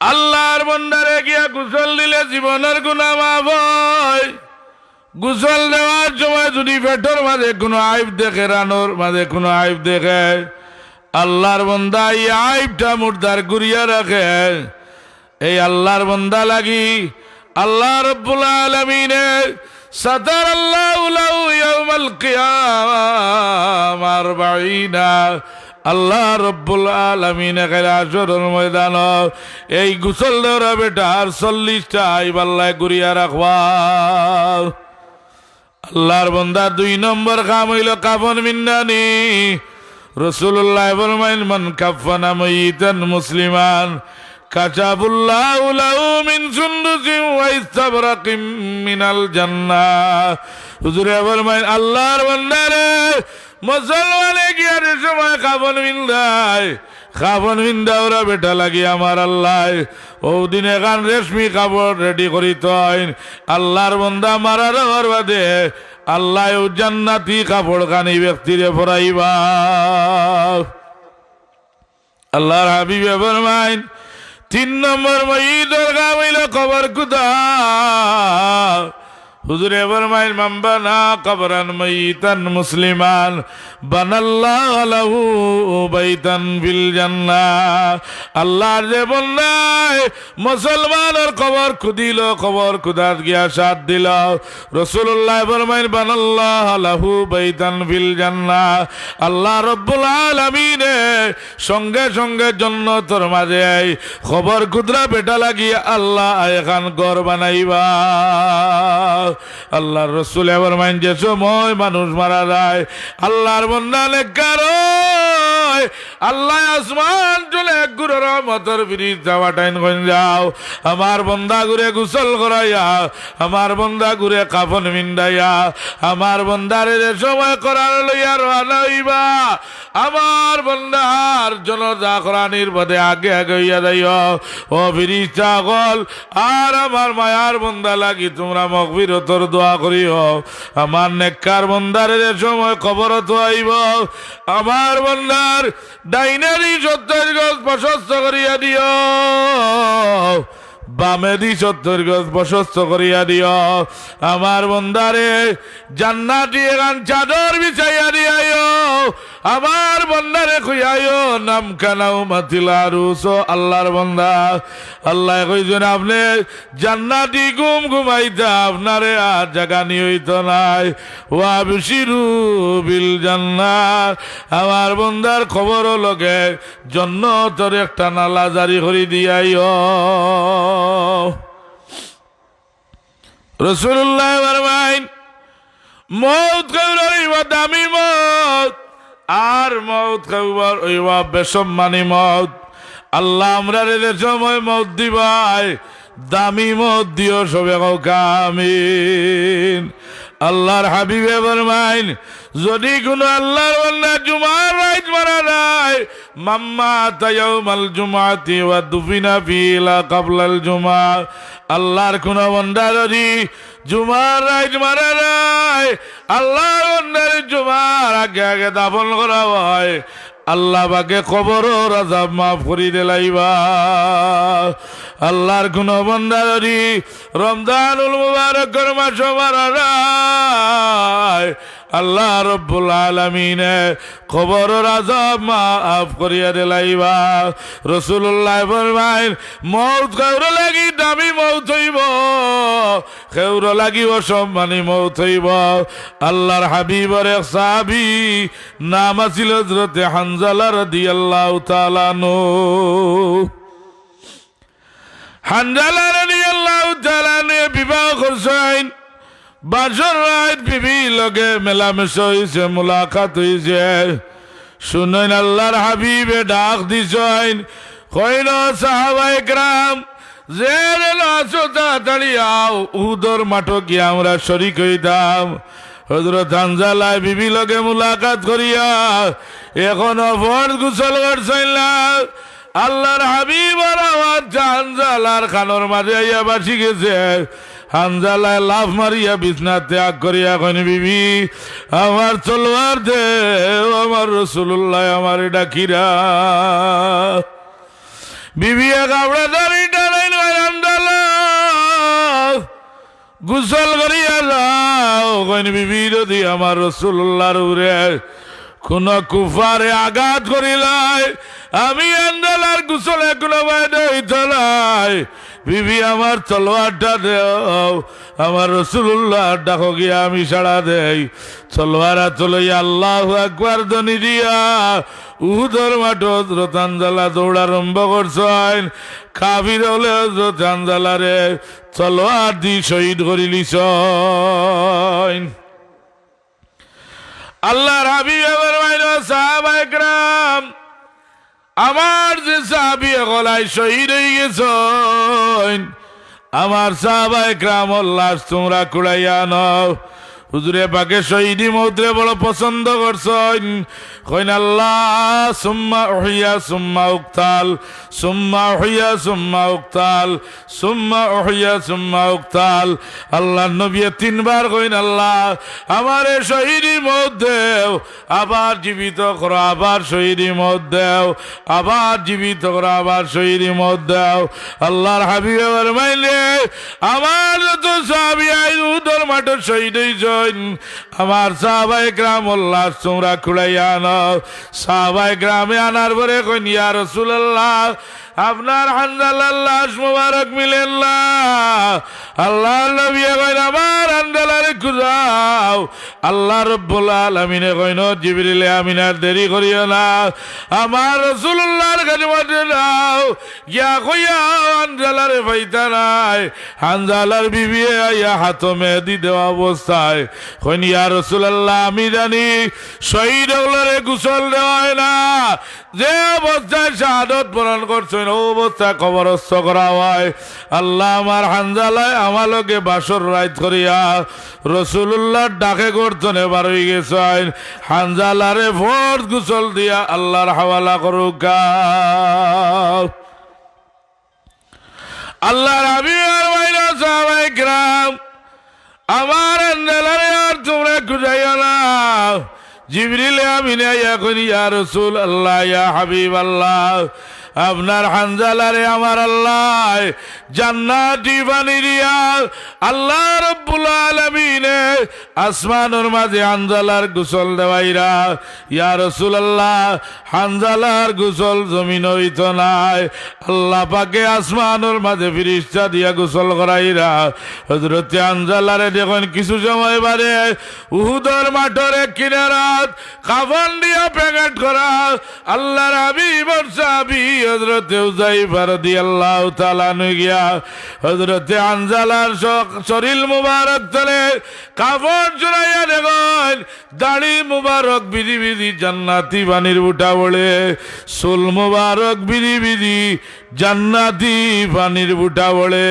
আল্লাহর বান্দারে গিয়া গোসল দিলে জীবনের গুনাহ মাফ হয় গোসল দেওয়ার সময় যদি পেটের মাঝে কোনো আইব দেখে রানোর মাঝে কোনো আইব দেখে আল্লাহর বান্দা এই আইবটা মুর্দার গুরিয়া রাখে এই আল্লাহর বান্দা লাগি আল্লাহ রব্বুল আলামিন সাতার আল্লাহু লাহু ইয়াউমাল কিয়ামাহ 40 আল্লাহ রব্বুল আলামিন হাশরের ময়দান এই গোসল দেওয়া বেটার 40টা আইব আল্লাহ গুরিয়া রাখবা আল্লাহর বান্দা 2 নম্বর কাম হইল কাফন মিন্দানি রাসূলুল্লাহ ফরমাইন মান কাফানা মাইতান মুসলিমান কাচাবুল্লাহু লাহু মিন সুন্দুসিন ওয়া ইস্তাবরাকিম মিনাল জান্নাহ হুজুরে ফরমাইন আল্লাহর বান্দারে মুসলমানে গিয়ার সময় কাফন বিন্দায় কাফন বিন্দাওরা বেটা লাগি আমার আল্লাহ ও দিনে গান রেশমি কাপড় রেডি করিত আল্লাহর বান্দা মারার বাদে আল্লাহ জান্নাতি কাপড় কানি ব্যক্তিরে পরাইবা আল্লাহর হাবিবে ফরমাইন 3 নম্বর মঈদর কাম হইল কবর কুদা হুজুরে ফরমাইন মান বানা কবরান মাইতান মুসলিমান বানাল্লাহু লাহু বাইতান ফিল জান্নাহ আল্লাহর যে বন্দায় মুসলমানের কবর খুদিল কবর খুদাত গিয়া সাথ দিল রাসূলুল্লাহ ফরমাইন বানাল্লাহু লাহু বাইতান ফিল জান্নাহ আল্লাহ রব্বুল আলামিন সঙ্গে সঙ্গে জান্নাতের মাঝে কবর খুদরা বেটা লাগিয়া আল্লাহ এখান ঘর বানাইবা আল্লাহর রাসূল ফরমাইন যে সময় মানুষ মারা যায় আল্লাহর বান্দা নেককার আল্লাহ আসমান চলে এক গুরু রহমতের ফিরিজ যাওয়া টাইন কইন যাও আমার বন্দা ঘুরে গোসল করাইয়া আমার বন্দা ঘুরে কাফন মিন্দাইয়া আমার বন্দারে যে সময় করার লইয়া রওনা হইবা আমার বন্দার জনজা কোরআনের পথে আগে আগে হইয়া যাইও ও ফিরিস্তা গল আর আমার মায়ার বন্দা লাগি তোমরা মাগফিরাতের দোয়া করিও আমার নেককার বন্দারে যে সময় কবরত আইব আমার বন্দার ডাইনারি 70 গজ প্রশস্ত করিয়া দিও বামেদি 70 গজ প্রশস্ত করিয়া দিও আমার বন্দারে জান্নাতি এখান চাদর বিছাইয়া দিয়াইও আমার বন্দারে খুইয়াইও নাম কানাও মাতিলারুস আল্লাহর বন্দা আল্লাহ কইছেন আপনি জান্নাতি ঘুমাইতা আপনারে আর জায়গা নিয়ইত নাই ওয়া বিশিরু বিল জান্নাত আমার বন্দার খবর লগে জান্নাতের একটা নালা জারি করে দিয়াইও রাসূলুল্লাহ ফরমাইন মউত কইরা দামি মউত আর মউত কইবার ওইবা বেসম্মানী মউত আল্লাহ আমরা রে সময় মউত দিবাই দামি মউত দিও সবে আমিন আল্লাহর হাবিবে ফরমাইন যদি কোনো আল্লাহর বান্দা জুমার রাত মারা যায় মাম্মা তায়াউমাল জুমাতি ওয়া দুফিনা ফিলা ক্বাবলাল জুমা আল্লাহর কোন বান্দা যদি জুমার রাত মারা যায় আল্লাহর বান্দার জুমার আগে আগে দাফন করা হয় আল্লাহ বাকে কবরের আযাব মাফ করে দিলাইবা আল্লাহর কোন বান্দা যদি রমজানুল মুবারকের মাসে মারা যায় আল্লাহ রব্বুল আলামিন কবরের আযাব মাফ করিয়া দিলাইবা রাসূলুল্লাহ ফরমাইন মউত কাউর লাগি দামি মউত হইব কাউর লাগি অসম্মানী মউত হইব আল্লাহর হাবিবের এক সাহাবী নাম ছিল হযরত হানজালা রাদিয়াল্লাহু তাআলা আনহু হানজালা রাদিয়াল্লাহু তাআলা আনহু বিবাহ করছেন বাসর রাত বিবি লগে মেলামেশা হইছে মুলাকাত হইছে শুনেন আল্লাহর হাবিবে ডাক দিছেন কইল সাহাবায়ে কেরাম যে আছো তাড়াতাড়ি আও উহুদের মাঠে গিয়ে আমরা শরীক হইতাম হযরত হানজালা বিবি লগে মুলাকাত করিয়া এখনো ফরজ গোসল করছেন না আল্লাহর হাবিবের আওয়াজ হানজালার কানের মাঝে আইয়া বাসি গেছে হানজালায় লাফ মারিয়া বিছনা ত্যাগ করিয়া কইন বিবি আমার তলোয়ার দে আমার রাসূলুল্লাহ আমারে ডাকিরা বিবি কাপড়া ধরি টানাইল হানজালা গোসল করিয়া যাও কইন বিবি যদি আমার রাসূলুল্লাহর উপরে কোন কুফারে আঘাত করিলাই আমি হানজালার গোসলে কোনো বাইরে হইত নাই বিবি আমার তলোয়ারটা দেও আমার রাসূলুল্লাহ ডাকো গিয়া আমি সাড়া দেই তলোয়ার চলইয়া আল্লাহু আকবার ধ্বনি দিয়া উহুদের মাঠে হযরত হানজালা দৌড় আরম্ভ করছেন কাফির হলে হযরত হানজালারে তলোয়ার দি শহীদ করে লিছেন আল্লাহর হাবিব ফরমাইল সাহাবায়ে কেরাম আমার যে সাহাবী গলায় শহীদ হয়ে গেছেন আমার সাহাবায়ে কেরামের লাশ তোমরা কুড়াইয়া নাও হুজুরে পাকে শহীদি মৌতরে বড় পছন্দ করছেন কইন আল্লাহ সুম্মা উহিয়া সুম্মা উকতাল সুম্মা উহিয়া সুম্মা উকতাল সুম্মা উহিয়া সুম্মা উকতাল আল্লাহ নবী তিনবার কইন আল্লাহ আমারে শহীদি মৌত দেও আবার জীবিত করো আবার শহীদি মৌত দেও আবার জীবিত করো আবার শহীদি মৌত দেও আল্লাহর হাবিব ফরমাইলে আমার যত সাহাবী উহুদের মাঠে শহীদ হইছে আমার সাহাবায়ে কেরামের লাশ তোমরা কুড়াইয়া আনো সাহাবায়ে কেরামে আনার পরে কইন ইয়া রাসূলুল্লাহ আপনার হানজালার লাশ মুবারক মিলেন না আল্লাহর নবী কইন আমার হানজালারে খুঁজাও আল্লাহ রাব্বুল আলামিনে কইনো জিবরিল আমিনার দেরি করিও না আমার রাসূলুল্লাহর কাছে মধ্যে যাও গিয়া কইয়া হানজালারে পাইতা নাই হানজালার বিবি আইয়া হাত মেহেদি দেওয়া অবস্থায় কইনি ইয়া রাসূলুল্লাহ আমি জানি শহীদ হলে গোসল দেওয়া হয় না যে অবস্থায় শাহাদত বরণ করছেন ও অবস্থায় কবরস্থ করা হয় আল্লাহ আমার হানজালায় আমার লগে বাসর রাত করিয়া রাসূলুল্লাহর ডাকে গর্জনে বার হয়ে গেছেন হানজালারে ফরজ গোসল দিয়া আল্লাহর হাওয়ালা করুক আল্লাহর হাবিব আর মাইনা সাহাবায়ে কিরাম আমার হানজালারে আর তোমরা খুঁজাইও না জিবরিল আমিন আইয়া কইনি ইয়া রাসূলুল্লাহ ইয়া হাবিবাল্লাহ আপনার হানজালারে আমার আল্লাহ জান্নাতি পানি দিয়া আল্লাহ রাব্বুল আলামিন আসমানের মাঝে হানজালার গোসল দেওয়াইরা ইয়া রাসূলুল্লাহ হানজালার গোসল জমিন হইত নাই আল্লাহ পাকে আসমানের মাঝে ফেরেশতা দিয়া গোসল করাইরা হযরত হানজালারে দেখুন কিছু সময় বাদে উহুদের মাঠের কিনারাত কাফন দিয়া প্যাকেট করা আল্লাহর হাবিব সাহাবী হযরত হুযায়ফা রাদিয়াল্লাহু তাআলা গিয়া হযরত হানজালার শরীর মুবারক তলে কাফন জড়াইয়া দেখুন দাড়ি মুবারক বিধি বিধি জান্নাতি পানির বুটা বলে চুল মুবারক বিধি বিধি জান্নাতি পানির বুটা বলে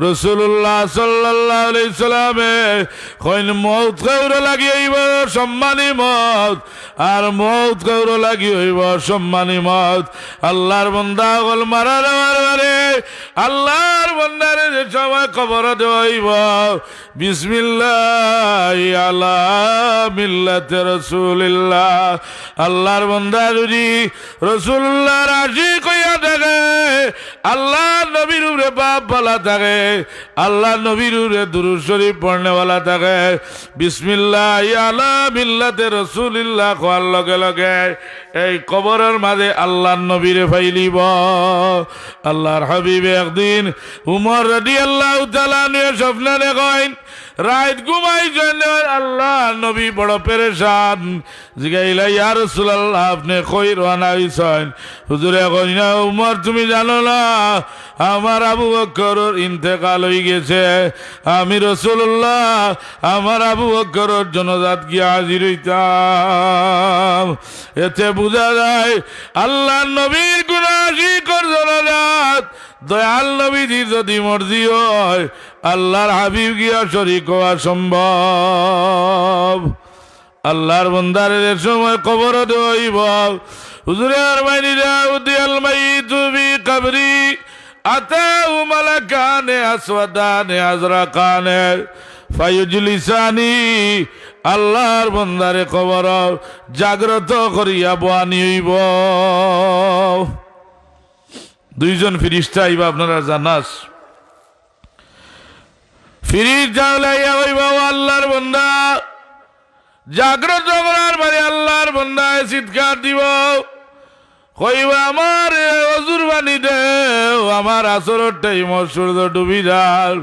রাসূলুল্লাহ সাল্লাল্লাহু আলাইহি সাল্লামে কইন মউত কইর লাগি হইব সম্মানী মউত আর মউত কইর লাগি হইব সম্মানী মউত আল্লাহর বান্দা গল মারার মারে আল্লাহর বান্দারে যে সময় কবর দেওয়াইব বিসমিল্লাহ আলা মিল্লাতে রাসূলিল্লাহ আল্লাহর বান্দা যদি রাসূলুল্লাহর আশিক হইয়া থাকে আল্লাহ নবীর উপরে বাপ বলা থাকে আল্লাহ নবীর উপরে দুরূদ শরীফ পড়নেওয়ালা থাকে বিসমিল্লাহ আলা মিল্লাতে রাসূলিল্লাহ কোয়ার লগে লগে এই কবরের মাঝে আল্লাহর নবীরে ফাইলিব আল্লাহর হাবিবে একদিন উমর রাদিয়াল্লাহু তাআলা নিয়ে স্বপ্নে দেখেন রাত ঘুমাইছেন আল্লাহ নবী বড় পেরেশান জিগাইলা ইয়া রাসূলুল্লাহ আপনি কই রওনা হইছেন হুজুরে কই না উমর তুমি জানো না আমার আবু বকরের ইন্তেকাল হয়ে গেছে আমি রাসূলুল্লাহ আমার আবু বকরের জানাজাত গিয়ে হাজির হইতাম এতে বোঝা যায় আল্লাহর নবীর গুনাহগার জানাজাত দয়াল নবীজির যদি মর্জি হয় আল্লাহর হাবিব গিয়া শরীক হওয়া সম্ভব আল্লাহর বান্দারের সময় কবর দেওয়াইব হুজুরে আর মাইনিরা উদিয়াল মাইতু ফি কবরি আতাউ মালাকানে আসওয়াদানে আজরাকানে ফায়ুজলিসানি আল্লাহর বান্দারে কবর জাগ্রত করিয়া বয়ানি হইব দুইজন ফিরিস্তা আইবা আপনারা জানাস ফিরিস্তা লাইয়া হইবা আল্লাহর বান্দা জাগ্রত করার পরে আল্লাহর বান্দায় চিৎকার দিব কইবা আমার ওযুর পানি দেও আমার আসরের টাইম সূর্য ডুবি যাল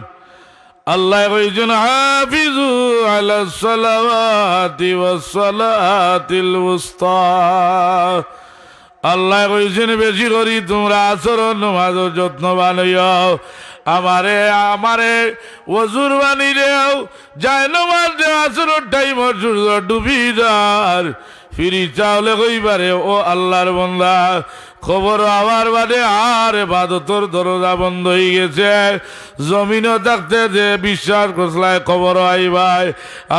আল্লাহ কইছেন হাফিজু আলাস সালাওয়াতি ওয়াস সালাতিল উস্তা আল্লাহ কইছেন বেশি করি তোমরা আসরের নামাজের যত্নবান হইও আমারে ওযুর পানি দেও যায় নামাজ দেও আসরের টাইম সূর্য ডুবি যার ফিরি চাওলে কইবারে ও আল্লাহর বান্দা খবর আবার বাদে আর ইবাদতের দরজা বন্ধ হয়ে গেছে জমিনও থাকতে যে বিশ্বাস করছলাই খবর আইবাই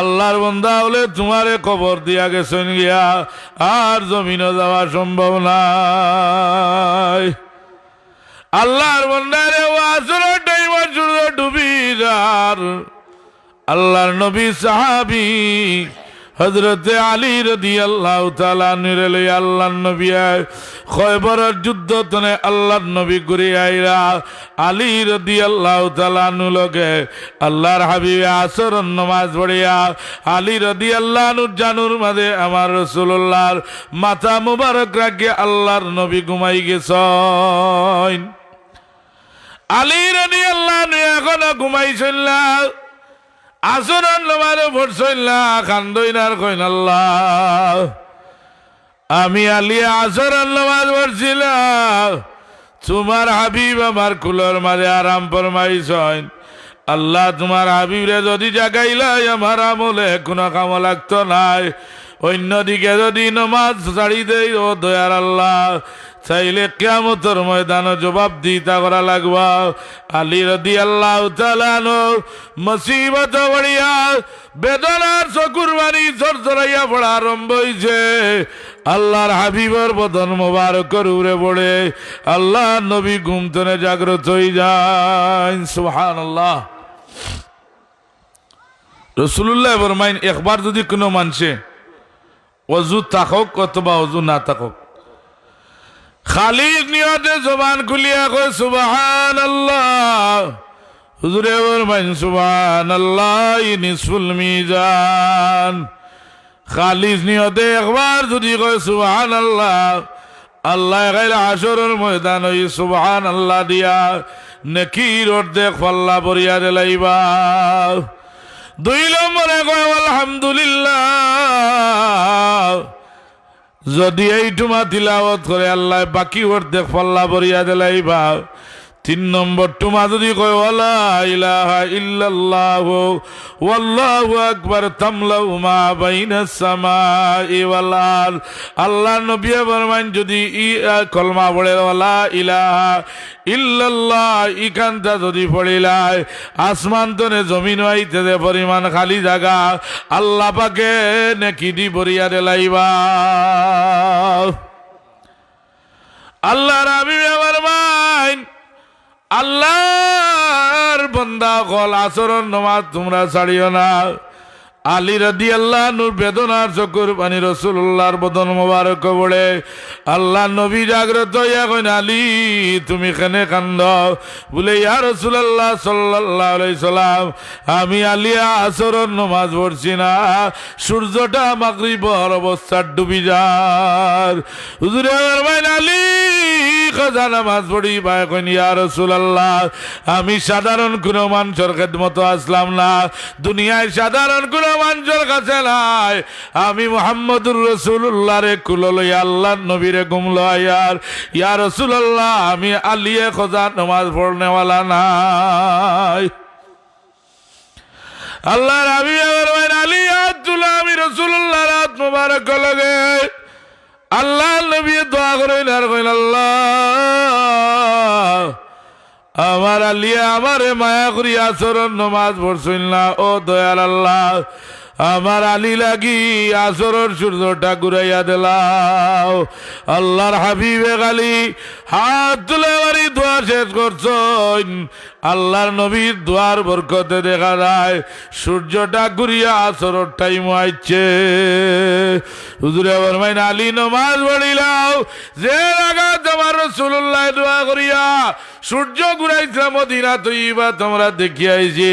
আল্লাহর বান্দা হলে তোমারে খবর দিয়া গেছেন গিয়া আর জমিনও যাওয়া সম্ভব নাই আল্লাহর বান্দারে ও আসরের টাইম সূর্য ডুবি যার আল্লাহর নবী সাহাবী হযরত আলী রাদিয়াল্লাহু তাআলা নিরে লই আল্লাহর নবী খয়বরের যুদ্ধ তনে আল্লাহর নবী ঘুরে আইরা আলী রাদিয়াল্লাহু তাআলা লগে আল্লাহর হাবিব আসরের নামাজ পড়িয়া আলী রাদিয়াল্লাহু আনহু জানুর মাঝে আমার রাসূলুল্লাহর মাথা মুবারক রাখে আল্লাহর নবী ঘুমাই গেছেন আলী রাদিয়াল্লাহু আনহু এখনো ঘুমাইছেন না আসরের নামাজে পড়ছইন না কান্দইন আর কইন আল্লাহ আমি আলী আসরের নামাজ পড়ছিলাম তোমার হাবিব আমার কুলোর মাঝে আরাম ফরমাইছেন আল্লাহ তোমার হাবিবরে যদি জাগাইলাই আমার আমলে কোনো কাম লাগতো নাই অন্যদিকে যদি নামাজ ছাড়ি দেই ও দয়ার আল্লাহ চাইলে কিয়ামতের ময়দানে জবাব দিতা করা লাগবা আলী রাদিয়াল্লাহু তাআলা মুসিবত বড়িয়া বেদনার চকুর বাণী ঝরঝরাইয়া পড়া আরম্ভ হইছে আল্লাহর হাবিবের বদন মোবারকের উপরে পড়ে আল্লাহ নবী ঘুম থেকে জাগ্রত হয়ে যায় সুবহানাল্লাহ রাসূলুল্লাহ ফরমাইন একবার যদি কোনো মানুষে ওযু থাকুক অথবা ওযু না থাকুক খালিদ নিয়তে জবান খুলিয়া কয় সুবহানাল্লাহ হুজুরে ফরমাইন সুবহানাল্লাহ নিসফুল মিজান খালিদ নিয়তে একবার যদি কয় সুবহানাল্লাহ আল্লাহ গাইলে হাসরের ময়দান ওই সুবহানাল্লাহ দিয়া নেকির অর্ধেক পাল্লা ভরিয়া দিলাইবা দুই নম্বরে কয় আলহামদুলিল্লাহ যদি এইটুমা তিলাওয়াত করে আল্লাহ বাকি অর্ধেক পাল্লা ভরিয়া দিলাইবা তিন নম্বর টুমা যদি কয় ওয়ালা ইলাহা ইল্লাল্লাহ ওয়াল্লাহু আকবার তামলাউ মা বাইনাস সামাই ওয়াল আরদ আল্লাহ নবী ফরমান যদি কলমা পড়ে ওয়ালা ইলাহা ইল্লাল্লাহ ইকান্তা যদি পড়িলাই আসমান তনে জমিন হইতে যে পরিমাণ খালি জায়গা আল্লাহ পাকে নেকি দি ভরিয়া দিলাইবা আল্লাহ রাবি আমার মাইন আল্লাহর বান্দা কল আসরের নামাজ তোমরা ছাড়িও না আলী রাদিয়াল্লাহু আনহু বেদনার চোখের পানি রাসূলুল্লাহর বদন মোবারক পড়ে আল্লাহ নবী জাগ্রত হইয়া কইন আলী তুমি কেনে কান্দ বলে ইয়া রাসূলুল্লাহ সাল্লাল্লাহু আলাইহি সাল্লাম আমি আলী আসরের নামাজ পড়ছি না সূর্যটা মাগরিবের অবস্থা ডুবি যায় হুজুরে ফরমাইন আলী কাজা নামাজ পড়ি ভাই কইন ইয়া রাসূলুল্লাহ আমি সাধারণ কোনো মানুষের খেদমত আসলাম না দুনিয়ায় সাধারণ কোনো মানুষের কাছে নাই আমি মুহাম্মদুর রাসূলুল্লাহ রে কুললই আল্লাহর নবীরে গুমলো ইয়া রাসূলুল্লাহ আমি আলিয়ে খোদা নামাজ পড়নে ওয়ালা নাই আল্লাহ নবী আমার আলী আব্দুল্লাহ আমি রাসূলুল্লাহর হাত মোবারক লগে আল্লাহ নবী দোয়া করেন আর কইন আল্লাহ আমার আলিয়া আমারে মায়া করি আসরের নামাজ পড়ছইন না ও দয়াল আল্লাহ আমার আলী লাগি আসরের সূর্যটা ঘুরাইয়া দিলাও আল্লাহর হাবিবে গালি হাত তুলে বাড়ি দোয়া শেষ করছেন আল্লাহর নবীর দোয়ার বরকতে দেখা যায় সূর্যটা ঘুরিয়া আসরের টাইম আইছে হুজুরে ফরমাইন আলী নামাজ পড়িলাও যে লাগাত আমার রাসূলুল্লাহ দোয়া করিয়া সূর্য ঘুরাইছে মদিনা তৈবা তোমরা দেখিয়াইছি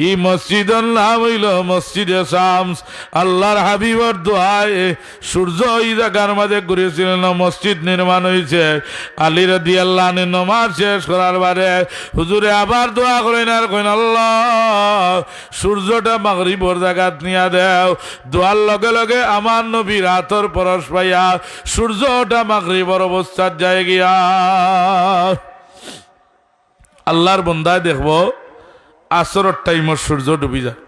এই মসজিদের নাম হইল মসজিদে শামস আল্লাহর হাবিবের দোয়ায় সূর্য এই জায়গার মাঝে ঘুরেছিলেন মসজিদ নির্মাণ হয়েছে আলী রাদিয়াল্লাহু আনহু নামাজ শেষ করার বারে হুজুরে আবার দোয়া করেন আর কইন আল্লাহ সূর্যটা মাগরিবের জায়গাত নিয়া দেও দোয়ার লগে লগে আমার নবীর হাতর পরশ পাইয়া সূর্যটা মাগরিবের অবস্থাত যায় গিয়া আল্লাহর বন্দায় দেখবো আসরের টাইমে সূর্য ডুবি যায়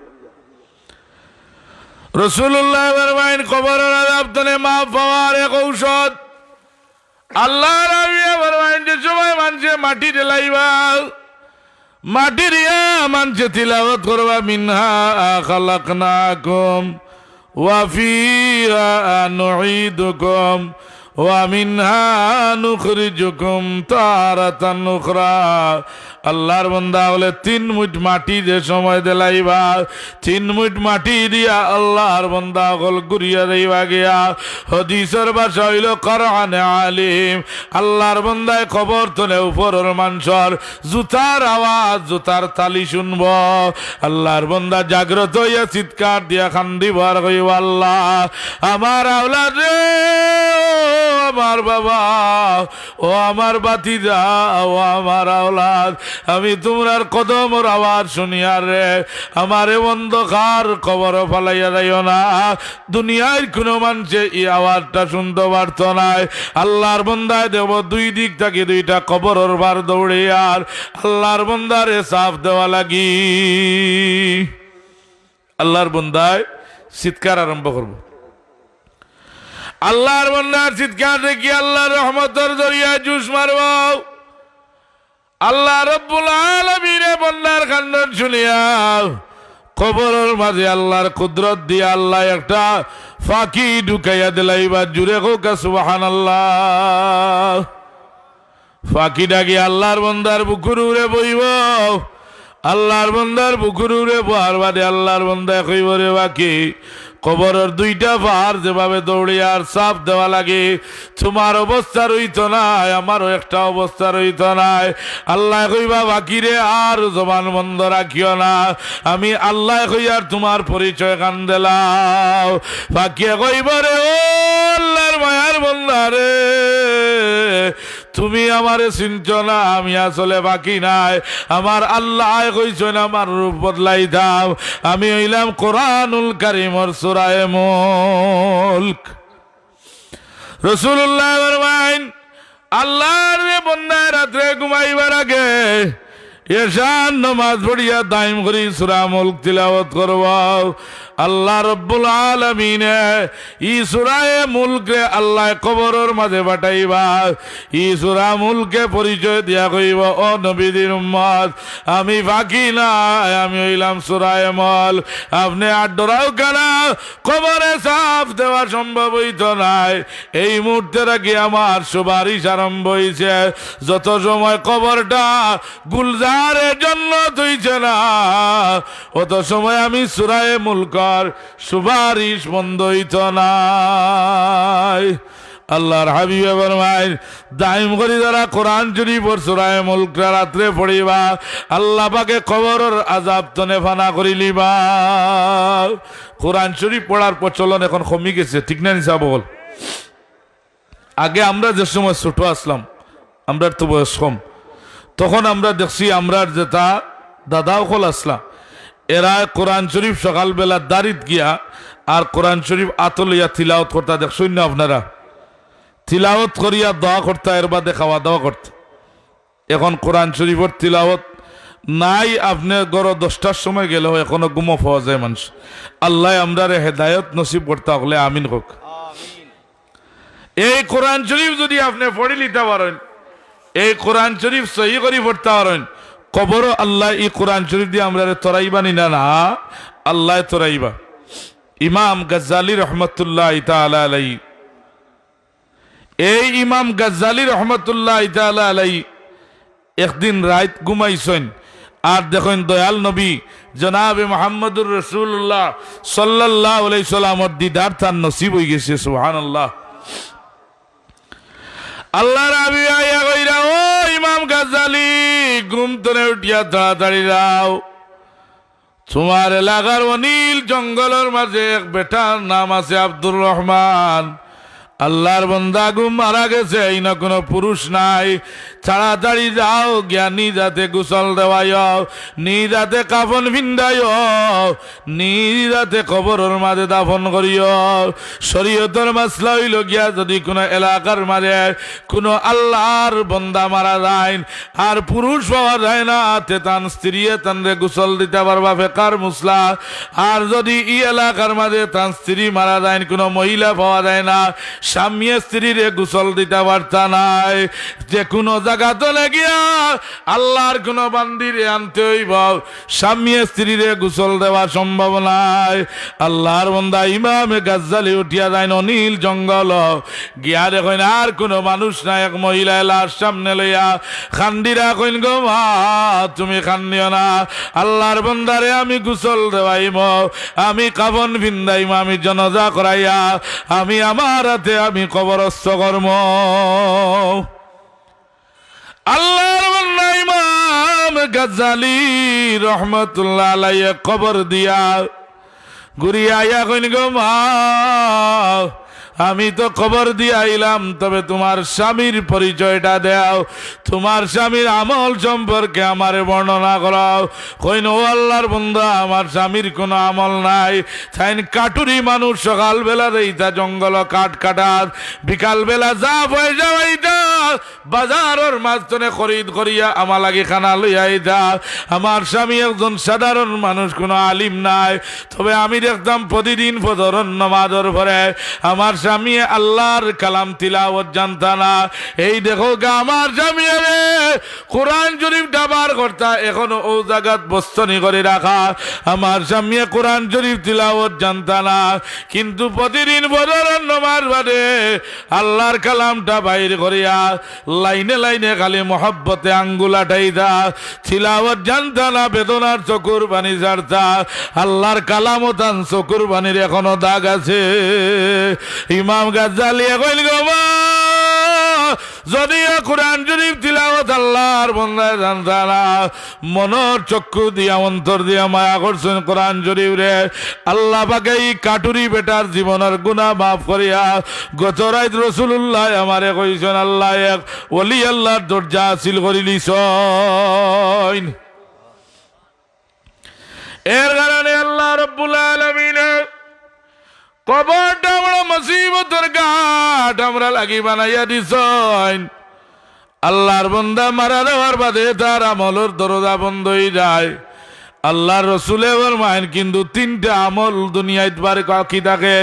রাসূলুল্লাহ ফরমায়েন কবরের আযাব থেকে মাফ পাওয়ার এক ঔষধ আল্লাহ নবী ফরমায়েন যে সময় মানুষে মাটি ঢেলাইবা মাটি দিয়া মানুষে তিলাওয়াত করবা মিনহা খালাকনাকুম ওয়া ফিহা নুঈদুকুম ওয়া মিনহা নুখরিজুকুম তারাতান উখরা আল্লাহর বান্দা বলে 3 মুঠ মাটি যে সময় দিলাইবা 3 মুঠ মাটি দিয়া আল্লাহর বান্দা গল গুরিয়া দেইবা গিয়া হাদিসের ভাষা হইল কোরআনে আলিম আল্লাহর বান্দায় খবর তোলে উপরের মানুষের জুতার আওয়াজ জুতার তালি শুনব আল্লাহর বান্দা জাগ্রত হইয়া চিৎকার দিয়া কান্দিব আর কইব আল্লাহ আমার আওলাদ রে আমার বাবা, ও আমার বাতিজা, ও আমার আওলাদ, আমি তোমরার কদমর আওয়াজ শুনিয়ার রে আমারে অন্ধকার কবর ফালাইয়া যাইও না। দুনিয়ার কোনো মানুষে এই আওয়াজটা শুনতে পারত নাই। আল্লাহর বন্দায় দেব দুই দিক থেকে দুইটা কবরের বার দৌড়ে আর আল্লাহর বন্দারে সাফ দেওয়া লাগি। আল্লাহর বন্দায় চিৎকার আরম্ভ করব। আল্লাহর বন্দার চিৎকার দেখি আল্লাহর রহমতের জরিয়ায় জুস মারব। আল্লাহ রব্বুল আলামিনে বন্দার কান্ডন শুনিয়া কবরের মাঝে আল্লাহর কুদরত দিয়ে আল্লাহ একটা ফাঁকি ঢুকাইয়া দিলাইবা। জুড়ে হোক সুবহানাল্লাহ। ফাঁকি ডাকি আল্লাহর বন্দার বুকুর উড়ে বইব। আল্লাহর বন্দার বুকুর উড়ে বহার বাদে আল্লাহর বন্দা কইব রে বাকি কবরের দুইটা পাহাড় যেভাবে দৌড়িয়ে আর চাপ দেওয়া লাগে, তোমার অবস্থা রইত নাই, আমারও একটা অবস্থা রইত নাই। আল্লাহ কইবা বাকিরে আর জবান বন্ধ রাখিও না, আমি আল্লাহ কই আর তোমার পরিচয় কান দিলাম। বাকিয়ে কইব রে ও আল্লাহর মায়ার বন্দা রে, তুমি আমারে চিনছ না, আমি আসলে বাকি নাই। আমার আল্লাহ কইছেন আমার রূপ বদলাই দাও, আমি হইলাম কোরআনুল কারীমের সূরা মুলক। রাসূলুল্লাহ ফরমায়েন আল্লাহর বান্দা রাতে ঘুমাইবার আগে এশার নামাজ পড়িয়া দাইম করি সূরা মুলক তিলাওয়াত করব। আল্লাহ রব্বুল আলামিন ই সূরা মুলকে আল্লাহ কবরের মাঝে পাঠাইবা। ই সূরা মুলকে পরিচয় দিয়া কইব ও নবীদের উম্মত, আমি বাকি নাই, আমি হইলাম সূরা মুলক। আপনি আর ডরাও কেন? কবরে সাফ দেওয়া সম্ভব হইত নাই। এই মুহূর্তে রাখি আমার সুপারিশ আরম্ভ হইছে। যত সময় কবরটা গুলজারের জন্য তুইছে না, অত সময় আমি সূরা মুলক সুপারিশ বন্ধ হইত নাই। আল্লাহর হাবিবে ফরমায় দাইম করি যারা কোরআন শরীফ সূরা মুলকটা রাত্রে পড়িবা, আল্লাহ পাকে কবরের আযাব তনে ফানা করি লিবা। কোরআন শরীফ পড়ার প্রচলন এখন কমে গেছে, ঠিক না নিসা বল? আগে আমরা যে সময় ছোট আসলাম, আমরা তো বয়স কম, তখন আমরা দেখছি আমরার যেটা দাদাও কল আসলাম, এরা কোরআন শরীফ সকালবেলা দাঁড়িত গিয়া আর কোরআন শরীফ আতলিয়া তিলাওয়াত করতা দেখছেন না আপনারা? তিলাওয়াত করিয়া দোয়া করতা, এর বাদে খাওয়া দাওয়া করতা। এখন কোরআন শরীফের তিলাওয়াত নাই। আপনি গড় 10টার সময় গেলেও এখনো গুমো পাওয়া যায় মানুষ। আল্লাহ আমরা হেদায়ত নসিব করতে হলে আমিন হোক। এই কোরআন শরীফ যদি আপনি পড়ে নিতে পারেন, এই কোরআন শরীফ সহি করে পড়তে পারেন, কবর আল্লাহ এই কোরআন শরীফ দিয়ে আমরা তরাইবা নি না? আল্লাহ তরাইবা। ইমাম গাজ্জালি রহমতুল্লাহ তাআলা আলাইহি, এই ইমাম গাজ্জালি রহমতুল্লাহ তাআলা আলাইহি একদিন রাত ঘুমাইছেন আর দেখেন দয়াল নবী জনাবে মুহাম্মদুর রাসূলুল্লাহ সাল্লাল্লাহু আলাইহি সাল্লামের দিদার তার নসিব হয়ে গেছে। সুবহানাল্লাহ। আল্লাহ রাবি আইয়া কইরা ও ইমাম গাজ্জালি, ঘুম থেকে উঠিয়া তাড়াতাড়ি যাও, তোমার এলাকার অনিল জঙ্গলের মাঝে এক বেটার নাম আছে আব্দুর রহমান। আল্লাহর বান্দা ঘুম মারা গেছে, এই না কোনো পুরুষ নাই, তাড়াতাড়ি যাও, জ্ঞানী যাতে গোসল দেওয়াইও, নিজাতে কাফন ভিন্দাইও, নিজাতে কবরের মাঝে দাফন করিও। শরীয়তের মাসলা হইল গিয়া যদি কোনো এলাকার মাঝে কোনো আল্লাহর বান্দা মারা যায় আর পুরুষ পাওয়া যায় না, তে তান স্ত্রী তানরে গোসল দিতে পারবা, ফেকার মুসলা। আর যদি ই এলাকার মাঝে তান স্ত্রী মারা যায়, কোনো মহিলা পাওয়া যায় না, স্বামী স্ত্রীরে গোসল দিতে পারতা নাই। যে কোনো জায়গা তো লাগিয়া আল্লাহর কোন বান্দিরে আনতে হইব, স্বামী স্ত্রীরে গোসল দেওয়া সম্ভব নাই। আল্লাহর বান্দা ইমাম গাজ্জালি উঠিয়া যায় অনিল জঙ্গল গিয়া দেখেন আর কোনো মানুষ নাই, এক মহিলা লাশ সামনে লইয়া খান্দিরা কইন গো মা তুমি খান্দিও না, আল্লাহর বান্দারে আমি গোসল দেওয়াইম, আমি কাফন ভিন্দাইম, আমি জনাজা করাইয়া আমি আমার হাতে আমি কবরস্থ কর্ম। আল্লাহর বান্দা ইমাম গাজ্জালি রহমতুল্লাহ আলাইহি কবর দিয়া ঘুরিয়া আইয়া কইন গো মা আমি তো খবর দিয়ে আইলাম, তবে তোমার স্বামীর পরিচয়টা দাও, তোমার স্বামীর আমল সম্পর্কে আমারে বর্ণনা করাও। কইন ও আল্লাহর বান্দা, আমার স্বামীর কোনো আমল নাই। তাইন কাটুরি মানুষ, সকালবেলা দেইতা জঙ্গল কাঠ কাটাত, বিকালবেলা যা পয়সা হইতা বাজারের মাঝখানে খরিদ করিয়া আমার লাগে খানা লইয়া আইতা। আমার স্বামী একজন সাধারণ মানুষ, কোনো আলিম নাই, তবে আমি দেখতাম প্রতিদিন ফজরের নামাজের পরে আমার স্বামী আল্লাহর কালাম তিলাওয়াত জানতা না। এই দেখো গা আমার স্বামী রে কোরআন শরীফ ডাবার করতা, এখনো ও জায়গাত বস্তনি করে রাখা। আমার স্বামী কোরআন শরীফ তিলাওয়াত জানতা না, কিন্তু প্রতিদিন ফজরের নামাজ বাদে আল্লাহর কালামটা বাইর করিয়া লাইনে লাইনে খালি মহব্বতে আঙ্গুলাটাই দা। তিলাওয়াত জানতা না, বেদনার চকুর পানি ঝাড়তা। আল্লাহর কালামও তান চকুর পানির এখনো দাগ আছে। ইমাম গাজ্জালী কইল গো যদিও কোরআন শরীফ তিলাওয়াত আল্লাহর বান্দায় জানতা না, মনের চক্ষু দিয়া অন্তর দিয়া মায়া করছেন কোরআন শরীফ রে। আল্লাহ পাকে এই কাটুরি বেটার জীবনের গুনাহ মাফ করিয়া গত রাত রাসূলুল্লাহ আমারে কইছেন আল্লাহ এক ওলি আল্লাহর দরজা হাসিল করিলিছ। এর কারণে আল্লাহ রাব্বুল আলামিন কবরটা আমরা মুসিবতের ঘাট আমরা লাগি বানাইয়া দিছেন। আল্লাহর বান্দা মারা যাওয়ার বাদে তার আমলের দরজা বন্ধ হয়ে যায়। আল্লাহর রাসূলে ফরমায়েন কিন্তু তিনটা আমল দুনিয়ায় বাকি থাকে।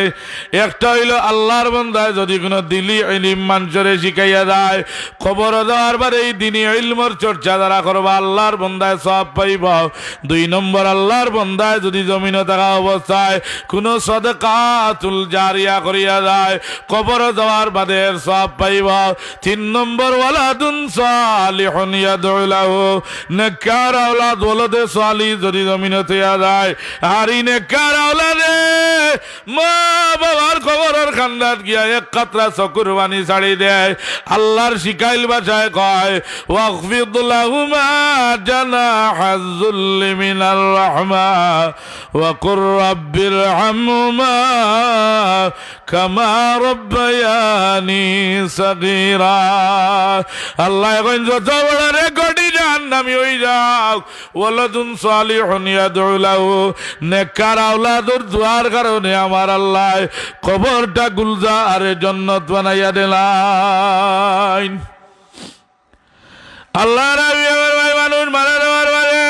একটা হইল আল্লাহর বান্দায় যদি কোনো দিলি ইলম মানুষরে শিখাইয়া যায়, খবর দেওয়ার পরে এই দিনই ইলমের চর্চা দ্বারা করবা, আল্লাহর বান্দায় সওয়াব পাইব। 2 নম্বর আল্লাহর বান্দায় যদি জমিনে থাকা অবস্থায় কোনো সাদকাতুল জারিয়া করিয়া যায়, খবর দেওয়ার বাদে সওয়াব পাইব। 3 নম্বর ওয়ালাদুন সালিহুন ইয়াদউ লাহু, নেককার আওলাদ ওলাদে সালিহ যদি জমিনে থিয়া যায়। আর ইনে কার আওলাদে মা বাবার কবরের খান্দাত গিয়া এক কাতরা চকুর পানি ছাড়ি দেয়। আল্লাহর শিখাইল ভাষায় কয় ওয়াগফিদ লাহুমা জানাহাজ যুল্লি মিনার রাহমা ওয়া কুর রাব্বিরহামহুমা কামা রাব্বায়ানি সাগীরা। আল্লাহ এখন যত বড় রেকর্ডই জাহান্নামী হই যাও, ওয়ালাদুন সালিহুন ইয়াদউ লাহু, নেককার আওলাদের দুয়ার কারণে আমার আল্লাহ কবরটা গুলজার জান্নাত বানাইয়া দিলেন। আল্লাহ রাবি আমার ভাই মানুষ মারা যাওয়ার পরে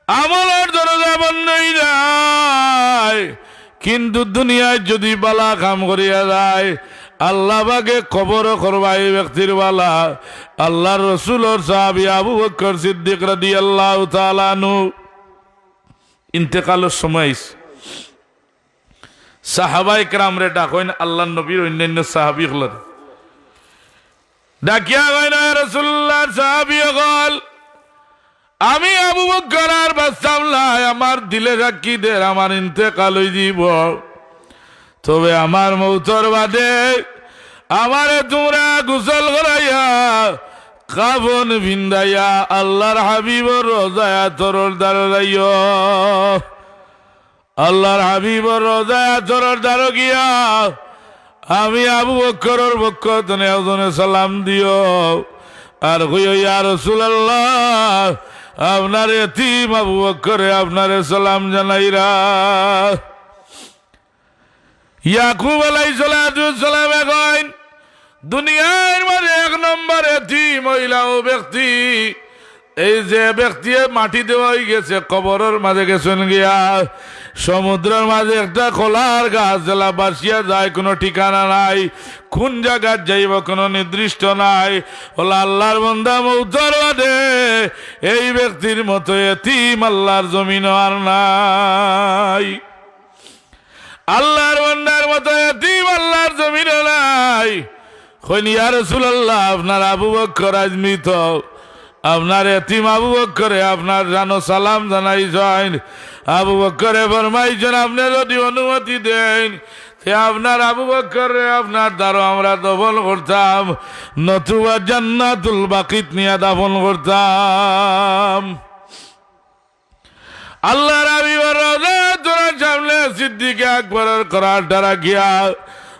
আমলের দরজা বন্ধ হয়ে যায়, কিন্তু দুনিয়ায় যদি বালা কাম করিয়া যায় আল্লাহ বাগে কবর করবা এই ব্যক্তির বালা। আল্লাহর রাসূলের সাহাবী আবু বকর সিদ্দিক রাদিয়াল্লাহু তাআলা আনহু ইন্তেকালের সময় সাহাবায়ে কেরাম রে ডাকইন, আল্লাহর নবীর অন্যান্য সাহাবী হলেন ডাকিয়া কইন ইয়া রাসূলুল্লাহ, সাহাবী হল আমি আবু বকর আর বাঁচতাম না, আমার দিলে রাখি দে আমার ইন্তেকাল হই দিব, তবে আমার মৌতর বাদে আমারে তোমরা গোসল করাইয়া কাফন ভিন্দাইয়া আল্লাহর হাবিবর রোজায়া তরর দ্বারা যাইও। আল্লাহর হাবিবর রোজায়া তরর দ্বারা গিয়া আমি আবু বকরের পক্ষ থেকে একজনে সালাম দিও আর কইও ইয়া রাসূলুল্লাহ আপনার এতিম আবু বকরে আপনারে সালাম জানাইরা। ইয়াকুব আলাইহিস সালাম কইন দুনিয়ার মাঝে 1 নম্বর এতিম মহিলা ও ব্যক্তি, এই যে ব্যক্তি মাটি দেওয়া হয়ে গেছে কবরের মাঝে গেছেন গিয়া, সমুদ্রের মাঝে একটা খোলার গাছ জেলা বাসিয়া যায়, কোনো ঠিকানা নাই, কোন জায়গায় যাইব কোনো নির্দিষ্ট নাই। ওলা আল্লাহর বান্দা মৌতর বাদে এই ব্যক্তির মতো এতিম আল্লাহর জমিন আর নাই। আল্লাহর বান্দার মতো এতিম আল্লাহর জমিন নাই। কইন ইয়া রাসূলুল্লাহ আপনার আবু বকর আজ মৃত, আপনার এতিম আবু বকরে আপনার জানো সালাম জানাইছেন। আবু বকরে ফরমাইছেন আপনি যদি অনুমতি দেন আপনার আবু বকরে আপনার দ্বারা আমরা দফন করতাম, নতুবা জান্নাতুল বাকিত নিয়ে দাফন করতাম। আল্লাহর হাবিবের রওজা তোরা সামনে সিদ্দিক আকবরের করারটা রাখিয়া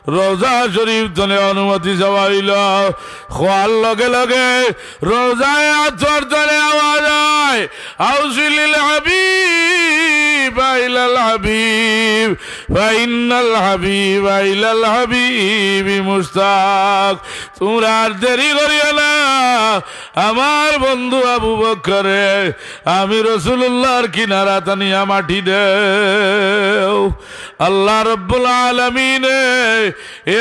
রোজা শরীফ তনে অনুমতি চাওয়াইল খোয়ার লগে লগে রোজায় আচর তনে আওয়াজ হয় আউসিলিল হাবিব আইলাল হাবিব ফাইনাল হাবিব আইলাল হাবিব মুস্তাক। তোমরা আর দেরি করিও না, আমার বন্ধু আবু বকরে আমি রাসূলুল্লাহর কিনারা তানিয়া মাটি দেও। আল্লাহ রাব্বুল আলামিন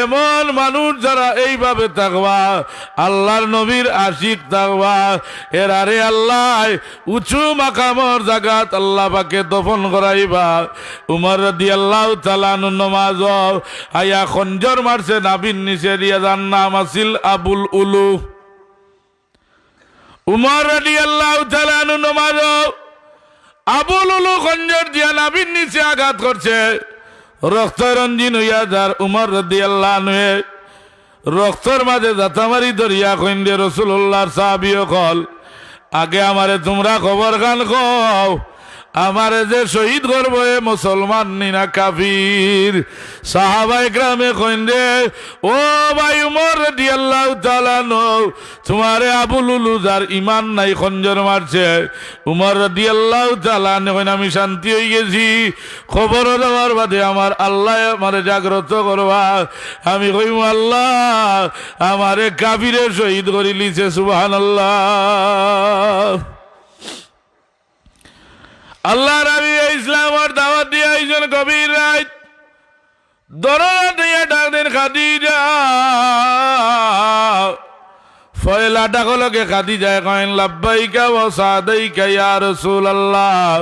এমন মানুষ যারা এইভাবে থাকবা, আল্লাহর নবীর আশিক থাকবা, এরারে আল্লাহ উঁচু মাকামর জাগাত আল্লাহ পাকে দফন করাইবা। উমর রাদিয়াল্লাহু তাআলা নমাজ আয়া খঞ্জর মারছে নাবির নিচে দিয়া, যার নাম আছিল আবুল উলু। উমর রাদিয়াল্লাহু তাআলা নমাজ আবুল উলু খঞ্জর দিয়া নাবির নিচে আঘাত করছে, রক্ত রঞ্জিন হইয়া যার উমর রাদিয়াল্লাহু আনহু রক্তর মাঝে জাতামারি ধরিয়া কইন্দে রাসূলুল্লাহর সাহাবী কল আগে আমারে তোমরা খবর খান কও, আমারে যে শহীদ করবো এ মুসলমান নিনা কাফির। সাহাবায়ে গ্রামে কইন্দে ও ভাই উমর রাদিয়াল্লাহু তাআলা নো, তোমারে আবুল উলু যার ইমান নাই খঞ্জর মারছে। উমর রাদিয়াল্লাহু তাআলা কইন আমি শান্তি হয়ে গেছি, খবর দেওয়ার বাদে আমার আল্লাহ আমারে জাগ্রত করবা। আমি কইম আল্লাহ আমারে কাফিরে শহীদ করি লিছে, সুবহানাল্লাহ। আল্লাহ নবী ইসলামের দাওয়াত দিয়ে আইছেন গভীর রাত, দরজা দিয়ে ডাক দেন খাদিজা। ফয়লা ডাকলকে খাদিজা কইন লাব্বাইকা ওয়া সাদাইকা ইয়া রাসূলুল্লাহ।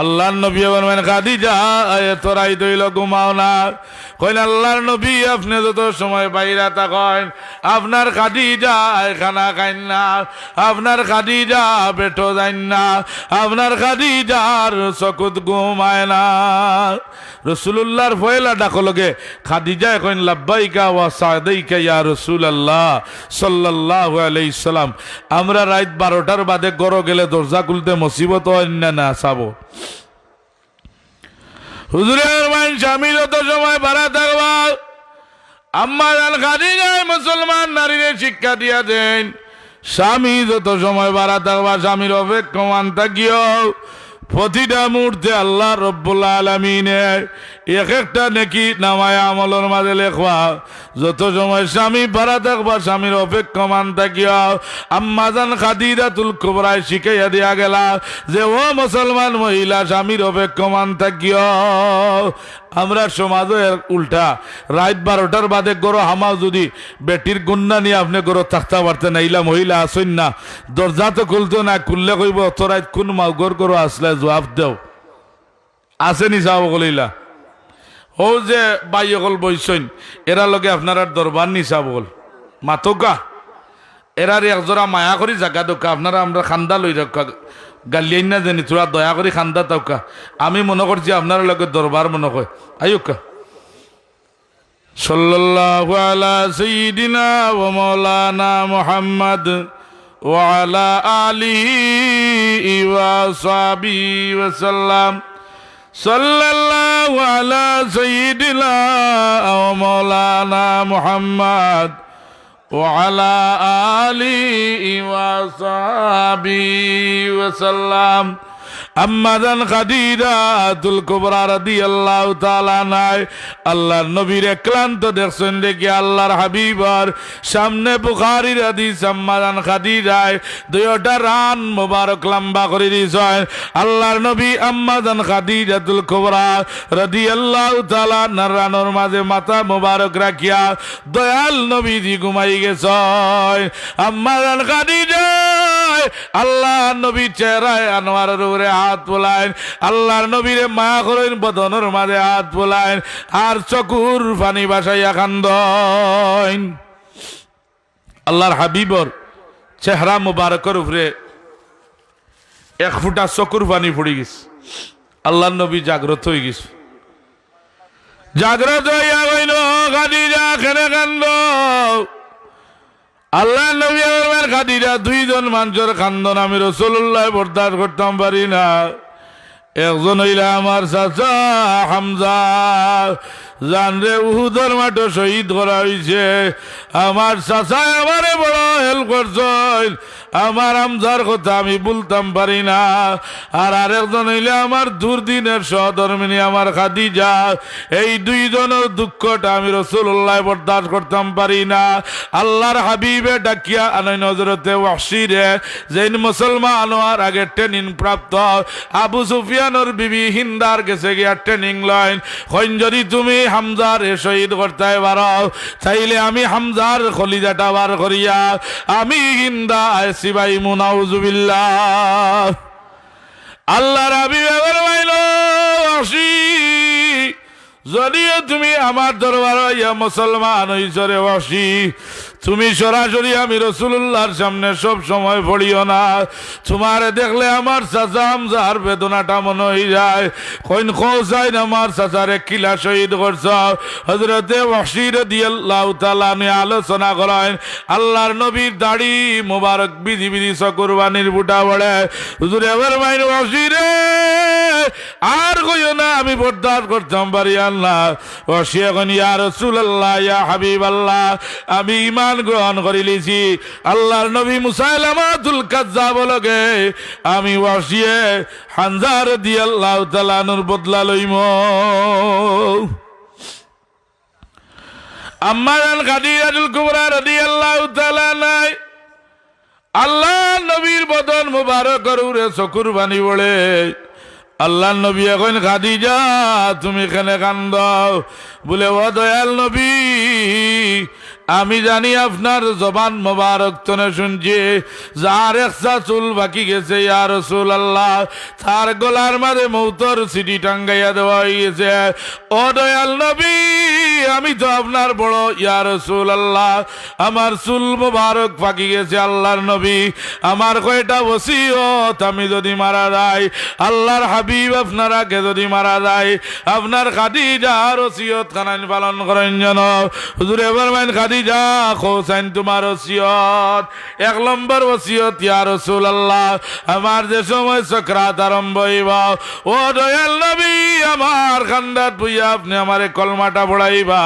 আল্লাহর নবী বলেন খাদিজা এত রাত হইল ঘুমাও না। কইন আল্লাহর নবী আপনি যত সময় বাইরে থাকেন আপনার খাদিজা খানা খাইন না, আপনার খাদিজা পেটো যাইন না, আপনার খাদিজার চকুত ঘুমায় না। রাসূলুল্লাহর ফয়লা ডাকলকে খাদিজা কইন লাব্বাইকা ওয়া সাদাইকা ইয়া রাসূলুল্লাহ সাল্লাল্লাহু আলাইহি সাল্লাম। আমরা রাত 12টার বাদে ঘরে গেলে দরজা খুলতে মুসিবত হয় না চাবো। হুজুরের মান স্বামী যত সময় ভাড়া থাকবা, আম্মা জান খাদিজা মুসলমান নারীরে শিক্ষা দিয়া দেন, স্বামী যত সময় ভাড়া থাকবা স্বামীর অপেক্ষমান থাকিও। প্রতিটা মুহূর্তে আল্লাহ রব্বুল আলামিনে এক একটা নেকি নামায় আমলের মাঝে লেখবা। যত সময় স্বামী ভাড়া থাকবা স্বামীর অপেক্ষমান থাকিও। আম্মা জান খাদিজাতুল কুবরায় শিখাইয়া দিয়া গেলা যে ও মুসলমান মহিলা স্বামীর অপেক্ষমান থাকিও। আমরা সমাজের উল্টা রাত 12টার বাদে গরো হামাও যদি বেটির গুন্না নিয়ে আপনি গরো থাকতে পারতেন, এইলা মহিলা আসেন না, দরজা তো খুলতো না, খুললে কইব অত রাত কোন মাও গর গরো আসলে জবাব দেও আসেনি সাহ বলিলা। ও যে বাই অকল বইসইন এরা লগে আপনার আর দরবার নিসা বল মাতকা এরার একজোড়া মায়া করি জাগা দোকা আপনারা আমরা খান্দা লই রাখা গালিয়াই না জানি তোরা দয়া করি খান্দা তাওকা। আমি মনে করছি আপনার লগে দরবার মনে হয় আয়ুকা। সাল্লাল্লাহু আলা সাইয়্যিদিনা ওয়া মাওলানা মুহাম্মদ ওয়া আলা আলিহি ওয়া সাহবিহি ওয়া সাল্লাম। সাল্লাল্লাহু আলা সাইয়্যিদিনা ওয়া মাওলানা মুহাম্মদ ওয়া আলা আলিহি ওয়া সাহবিহি ওয়া সাল্লাম। আম্মা জান খাদিজাতুল কুবরা রাদিয়াল্লাহু তাআলা আনহা আল্লাহর নবীর ক্লান্ত দেখছেন দেখি আল্লাহর হাবিবার সামনে বুখারীর হাদিস আম্মা জান খাদিজা দুইটা রান মোবারক লম্বা করে দিয়েছেন। আল্লাহর নবী আম্মা জান খাদিজাতুল কুবরা রাদিয়াল্লাহু তাআলা আনহার রানের মাঝে মাথা মোবারক রাখিয়া দয়াল নবীজি ঘুমাই গেছেন। আম্মা জান খাদিজা আল্লাহর নবীর চেহারায় আনোয়ারের উপরে হাত বোলাইন, আল্লাহর নবীরে মায়া করেন বদনের মাঝে হাত বোলাইন আর চকুর পানি বাসাইয়া কান্দন। আল্লাহর হাবিবর চেহারা মুবারকের উপরে এক ফুটা চকুর পানি পড়ে গেছে। আল্লাহর নবী জাগ্রত হয়ে গেছে। জাগ্রত হইয়া কইল খাদিজা কেন কান্দ? আল্লাহ নবী আমার খাদিজা দুইজন মানুষের কান্দন আমি রাসূলুল্লাহ বরদাস্ত করতাম পারি না। একজন হইলা আমার চাচা হামজা, জানরে উহুদের মাঠে শহীদ করা হয়েছে। আমার চাচাই আমারে বড় হেল্প করছেন। আমার হামজার কথা আমি বলতাম পারি না। আর আরেকজন হইলে আমার দুর্দিনের সহধর্মিনী আমার খাদিজা। এই দুইজনের দুঃখটা আমি রাসূলুল্লাহ বরদাস্ত করতাম পারি না। আল্লাহর হাবিবে ডাকিয়া আনাই হযরতে ওয়াহশিরে যেন মুসলমান হওয়ার আগে ট্রেনিং প্রাপ্ত আবু সুফিয়ানের বিবি হিন্দার কাছে গিয়া ট্রেনিং লইন। কইন যদি তুমি হামজার শহীদ করতে পারো তাইলে আমি হামজার কলিজাটা বার করিয়া আমি হিন্দা সিবাই মুনাউজুবিল্লাহ। আল্লাহর হাবিব ফরমাইলো ওয়াহশি যদিও তুমি আমার দরবার ইয়া মুসলমান হইছ রে ওয়াহশি, তুমি সরাসরি আমি রাসূলুল্লাহর সামনে সব সময় পড়িও না। তোমার দেখলে আমার চাচা হামজার বেদনাটা মনে হয়ে যায়। কইন খোসাইন আমার চাচারে কিলা শহীদ করছ। হযরতে ওয়াহশি রাদিয়াল্লাহু তাআলা নিয়ে আলোচনা করেন। আল্লাহর নবীর দাড়ি মোবারক বিধি বিধি কুরবানির বুটা বড়ে হুজুর এবার মাইন ওয়াহশি রে আর কইও না, আমি বরদাস্ত করতাম পারি আল্লাহ। ওয়াহশি এখন ইয়া রাসূলুল্লাহ ইয়া হাবিবাল্লাহ আমি ঈমান গ্রহণ করে লিছি। আল্লাহর নবী মুসাইলামাতুল কাজ্জাব লগে আমি ওয়াহশি হামজা রাদিয়াল্লাহু তাআলা আনহুর বদলা লইম। আম্মা জান খাদিজাতুল কুবরা রাদিয়াল্লাহু তাআলা নাই আল্লাহর নবীর বদন মুবারকের উপরে চকুর পানি পড়ে। আল্লাহর নবী এখন খাদিজা তুমি এখানে কান্দাও বলে ও দয়াল নবী আমি জানি আপনার জবান মোবারক তনে শুনছি যার একটা চুল বাকি গেছে ইয়া রাসূলুল্লাহ তার গলার মাঝে মৌতর সিটি টাঙ্গাইয়া দেওয়া হয়েছে। ও দয়াল নবী আমি তো আপনার বড় ইয়া রাসূলুল্লাহ আমার চুল মোবারক বাকি গেছে। আল্লাহর নবী আমার কয়টা ওসিয়ত আমি যদি মারা যাই, আল্লাহর হাবিব আপনার আগে যদি মারা যায় আপনার খাদিজার ওসিয়ত খানান পালন করেন যেন। হুজুর এবার মাইন খাদিজা খোসাইন তোমার ওসিয়ত। এক নম্বর ওসিয়ত ইয়া রাসূলুল্লাহ আমার যে সময় সাকরাত আরম্ভ হইব ও দয়াল নবী আমার খান্দাত বুইয়া আপনি আমারে কলমাটা পড়াইবা।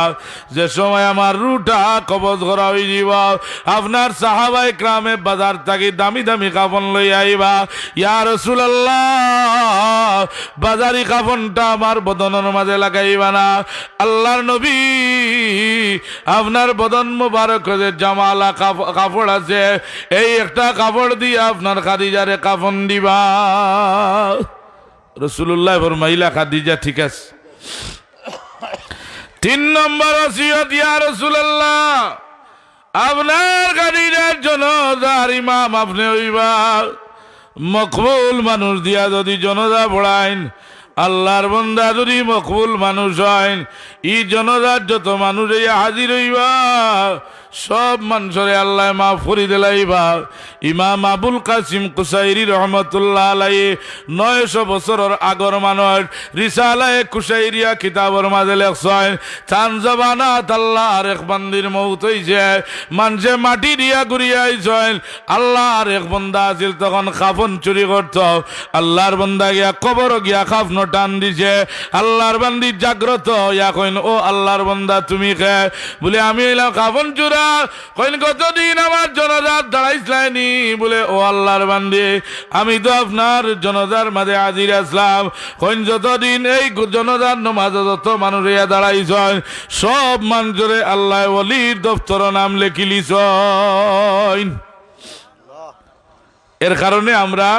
যে সময় আমার রুটা কবজ করা হয়ে যাব আপনার সাহাবায়ে কেরামে বাজার থেকে দামি দামি কাফন লই আইবা। ইয়া রাসূলুল্লাহ বাজারি কাফনটা আমার বদনের মাঝে লাগাইবা না। আল্লাহর নবী আপনার বদন মুবারক যে জামালা কাপড় আছে এই একটা কাপড় দিয়ে আপনার খাদিজারে কাফন দিবা। রাসূলুল্লাহ ফরমাইলা খাদিজা ঠিক আছে। 3 নম্বর ওসিয়ত ইয়া রাসূলুল্লাহ আপনার খাদিজার জনাজার ইমাম আপনি হইবা। মকবুল মানুষ দিয়া যদি জনাজা পড়াইন আল্লাহর বান্দা যদি মকবুল মানুষ হয় ই জনাজার যত মানুষ হাজির হইবা সব মানুষরে আল্লাহ মাফ করে দিলাইবা। ইমাম আবুল কাসিম কুশাইরি রহমতুল্লাহ আলাইহি 900 বছরের আগর মানুষ রিসালায়ে কুশাইরিয়া কিতাবের মাঝে লেখছেন চান জবানাত আল্লাহর এক বান্দির মৌত হইছে মানুষে মাটি দিয়া ঘুরিয়া আইছেন। আল্লাহর এক বান্দা আছিল তখন কাফন চুরি করত। আল্লাহর বান্দা গিয়া কবর গিয়া কাফন টান দিছে। আল্লাহর বান্দি জাগ্রত ইয়া কইন ও আল্লাহর বান্দা তুমি কে বলে আমি এলাম কাফন চুরা। কইন কতদিন আমার জনাজার দাঁড়াইছিলাইনি বলে ও আল্লাহর বান্দি আমি তো আপনার জনাজার মাঝে হাজির আসলাম। কইন যতদিন এই জনাজার নামাজ যত মানুষ দাঁড়াইছেন সব মানুষরে আল্লাহ ওলির দপ্তর নাম লেখিলিছেন। এর কারণে আমরা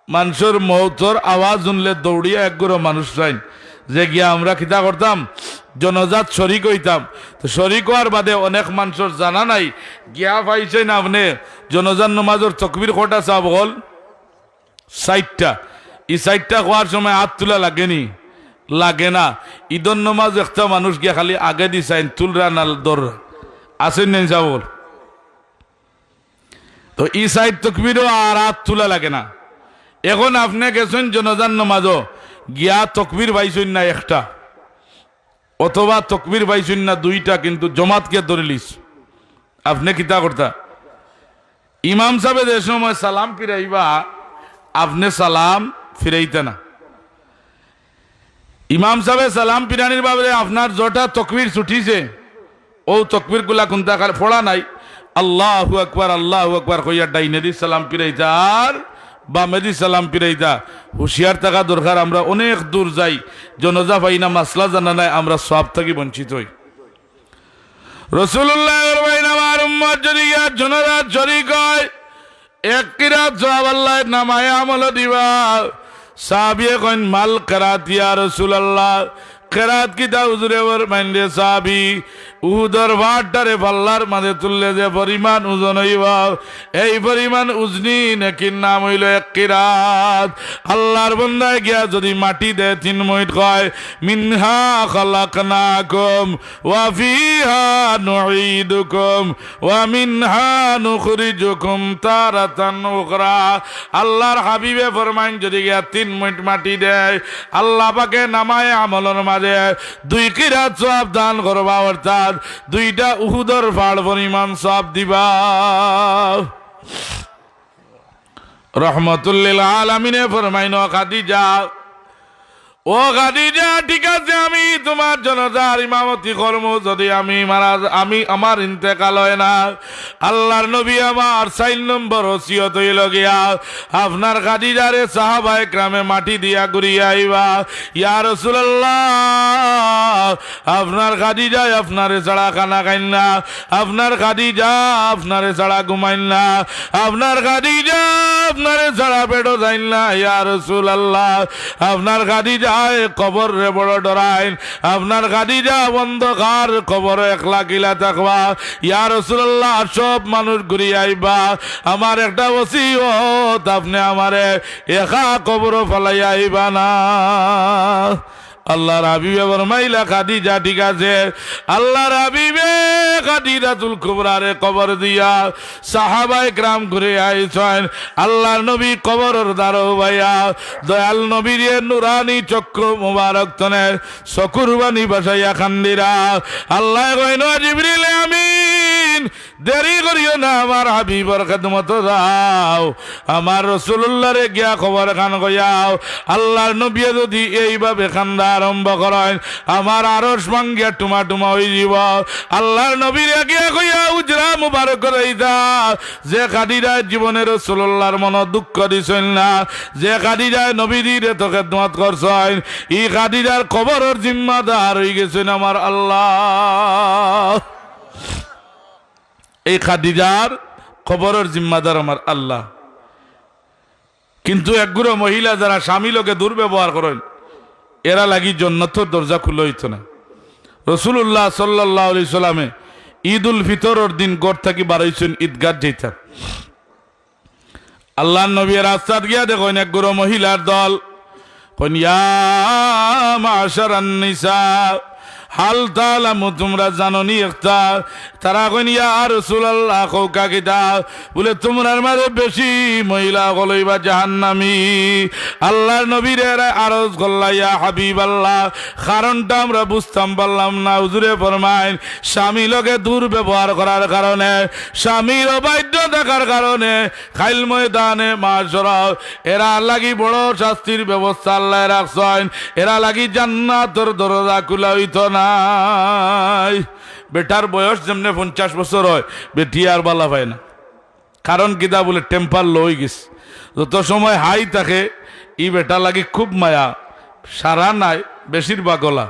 মানুষের মৌতর আওয়াজ শুনলে দৌড়িয়া একগুলো মানুষ চাই যে গিয়া আমরা কিতা করতাম জনজাত শরিক হইতাম। তো শরিক হওয়ার বাদে অনেক মানুষের জানা নাই গিয়া পাইছেন আপনি জনজাত নমাজের তকবির কটা চাপ হল 60টা। এই 60টা হওয়ার সময় হাত তোলা লাগেনি লাগে না। ঈদর নমাজ একটা মানুষ গিয়া খালি আগে দিছেন তুলরা না দর আসেন নেই চাবল। তো এই 60 তকবিরও আর হাত তোলা লাগে না। এখন আপনি গেছেন জনজান নমাজও গিয়া তকবির পাইছেন না একটা অথবা তকবির পাইছেন না 2টা কিন্তু জমাতকে ধরে লিস আপনি কিতা করতা ইমাম সাহেব যে সময় সালাম ফিরাইবা আপনি সালাম ফিরাইতে না। ইমাম সাহেব সালাম পিরানির বাবরে আপনার জটা তকবীর ছুটিছে ও তকবীর গুলা কোনটা পড়া নাই আল্লাহু আকবার কইয়া ডাইনেদি সালাম পিরাইতা আর বামেদি সালাম পিরাইতা হুঁশিয়ার থাকা দরকার। আমরা অনেক দূর যাই, জনজা পাই না, মাসলা জানা নাই, আমরা সব থেকে বঞ্চিত হই। রাসূলুল্লাহ আমার উম্মত যদি জনজাত শরীক হয় এক কিরাত সওয়াব আল্লাহ নামায়ে আমল দিবা। সাহাবিয়ে কইন মাল কিরাত ইয়া রাসূলুল্লাহ, কিরাত কি দা হুজুরে ওর মাইন্ডে সাহাবী উহুদর ভাটারে পাল্লার মাঝে তুললে যে পরিমাণ ওজন হইবা এই পরিমাণ উজনি নাকি নাম হইল এক কিরাত। আল্লাহর বান্দায় গিয়া যদি মাটি দে 3 মিনিট কয় মিনহা খালাকনাকুম ওয়া ফিহা নুঈদুকুম ওয়া মিনহা নুখরিজুকুম তারাতান উখরা। আল্লাহর হাবিবে ফরমাইন যদি গিয়া 3 মিনিট মাটি দেয় আল্লাহ পাকে নামায়ে আমলের মাঝে 2 কিরাত সওয়াব দান করবা, অর্থাৎ 2টা উহুদর পাহাড় পরিমাণ সওয়াব দিবা। রাহমাতুল লিল আলামিনে ফরমাইন খাদিজা, ও খাদিজা ঠিক আছে আমি তোমার জনতার ইমামতি কর্ম যদি আমি আমার ইন্তেকাল হয় না, আল্লাহর নবী আমার 4 নম্বর ওসিয়ত হইল গিয়া আপনার খাদিজারে সাহাবায়ে কেরামে মাটি দিয়া ঘুরিয়া আইবা। ইয়া রাসূলুল্লাহ আপনার খাদিজা আপনারে ছাড়া খানা খাইন না, আপনার খাদিজা আপনারে ছাড়া ঘুমাইন না, আপনার খাদিজা আপনারে ছাড়া পেটও যাইন না। ইয়া রাসূলুল্লাহ আপনার খাদিজা কবর রে বড় ডরাইন, আপনার খাদিজা অন্ধকার কবর একলা কিলা থাকবা। ইয়া রাসূলুল্লাহ সব মানুষ ঘুরিয়ে আইবা, আমার একটা ওসিয়ত আপনি আমারে একা কবর ফেলাই আইবা না। আল্লাহর হাবিবে ফরমাইলা খাদিজা ঠিক আছে। আল্লাহর হাবিবে খাদিজাতুল কুবরারে কবর দিয়া সাহাবায়ে কেরাম ঘুরে আইছেন। আল্লাহর নবী কবরের দ্বারও ভাইয়া দয়াল নবীর নুরানি চক্ষু মুবারক তনে চকুরবানি বাসাইয়া খান্দিরা। আল্লাহ কইন জিবরিল আমিন দেরি করিও না, আমার হাবিবর খেদমত যাও, আমার রাসূলুল্লাহরে গিয়া খবর খান কইয়াও। আল্লাহর নবী যদি এইভাবে খান্দা আরম্ভ করেন আমার আরশ ভাঙ্গিয়া টুমা টুমা হয়ে যাব। আল্লাহর নবীর গিয়া কইয়া উজরা মুবারক করাইতা যে খাদিজার জীবনের রাসূলুল্লাহর মন দুঃখ দিছেন না, যে খাদিজার নবীর এত খেদমত করছেন, এই খাদিজার কবরের জিম্মাদার হয়ে গেছেন আমার আল্লাহ। এই খাদিজার কবরের জিম্মাদার আমার আল্লাহ। কিন্তু একগুলো মহিলা যারা স্বামী লোকে দুর্ব্যবহার করেন এরা লাগি জান্নাতের দরজা খুলে হইতো না। রাসূলুল্লাহ সাল্লাল্লাহু আলাইহি সাল্লামে ঈদুল ফিতরের দিন ঘর থেকে বার হইছেন ঈদগাহ যাইতা। আল্লাহর নবী রাস্তাত গিয়া দেখেন একগুলো মহিলার দল, কইন ইয়া মাশারান নিসা হাল তালামু তোমরা জানো নি একটা। তারা কইন ইয়া রাসূলুল্লাহ কৌকা কিতা, বলে তোমরার মাঝে বেশি মহিলা হলইবা জাহান্নামী। আল্লাহর নবীর আরজ করলা ইয়া হাবিবাল্লাহ, কারণটা আমরা বুঝতাম পারলাম না। হুজুরে ফরমাইন স্বামী লোকে দুর্ব্যবহার করার কারণে, স্বামীর অবাধ্য থাকার কারণে খাইল ময়দানে মাশরা এরা লাগি বড় শাস্তির ব্যবস্থা আল্লাহ রাখছেন। এরা লাগি জান্নাতের দরজা খোলা হইত না। বেটার বয়স যেমনে 50 বছর হয় বেটি আর বালা পায় না। কারণ কিতা বলে টেম্পার লো হয়ে গেছে। যত সময় হাই থাকে ই বেটা লাগি খুব মায়া, সারা নাই বেশিরভাগ গলা।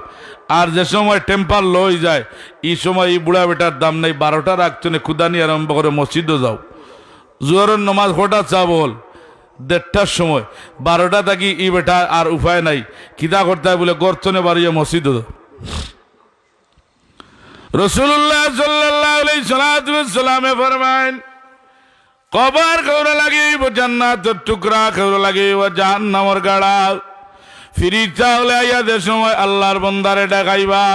আর যে সময় টেম্পার লো হয়ে যায় এই সময় এই বুড়া বেটার দাম নাই। 12টা রাখছনে খুদানি আরম্ভ করে মসজিদও যাও, জোহরের নমাজ হঠাৎ চা বল 1:30টার সময়, 12টা থাকি ই বেটা আর উপায় নাই কিতা করতে হয় বলে গর্তনে বাড়িয়ে মসজিদও যাও। রাসূলুল্লাহ সাল্লাল্লাহু আলাইহি সাল্লামে ফরমায়েন কবর কেউরা লাগিয়ে জান্নাতের টুকরা, কেউরা লাগিয়ে জাহান্নামের গাড়া। ফিরিস্তা হলে আইয়াদের সময় আল্লাহর বান্দারে ডাকাইবা,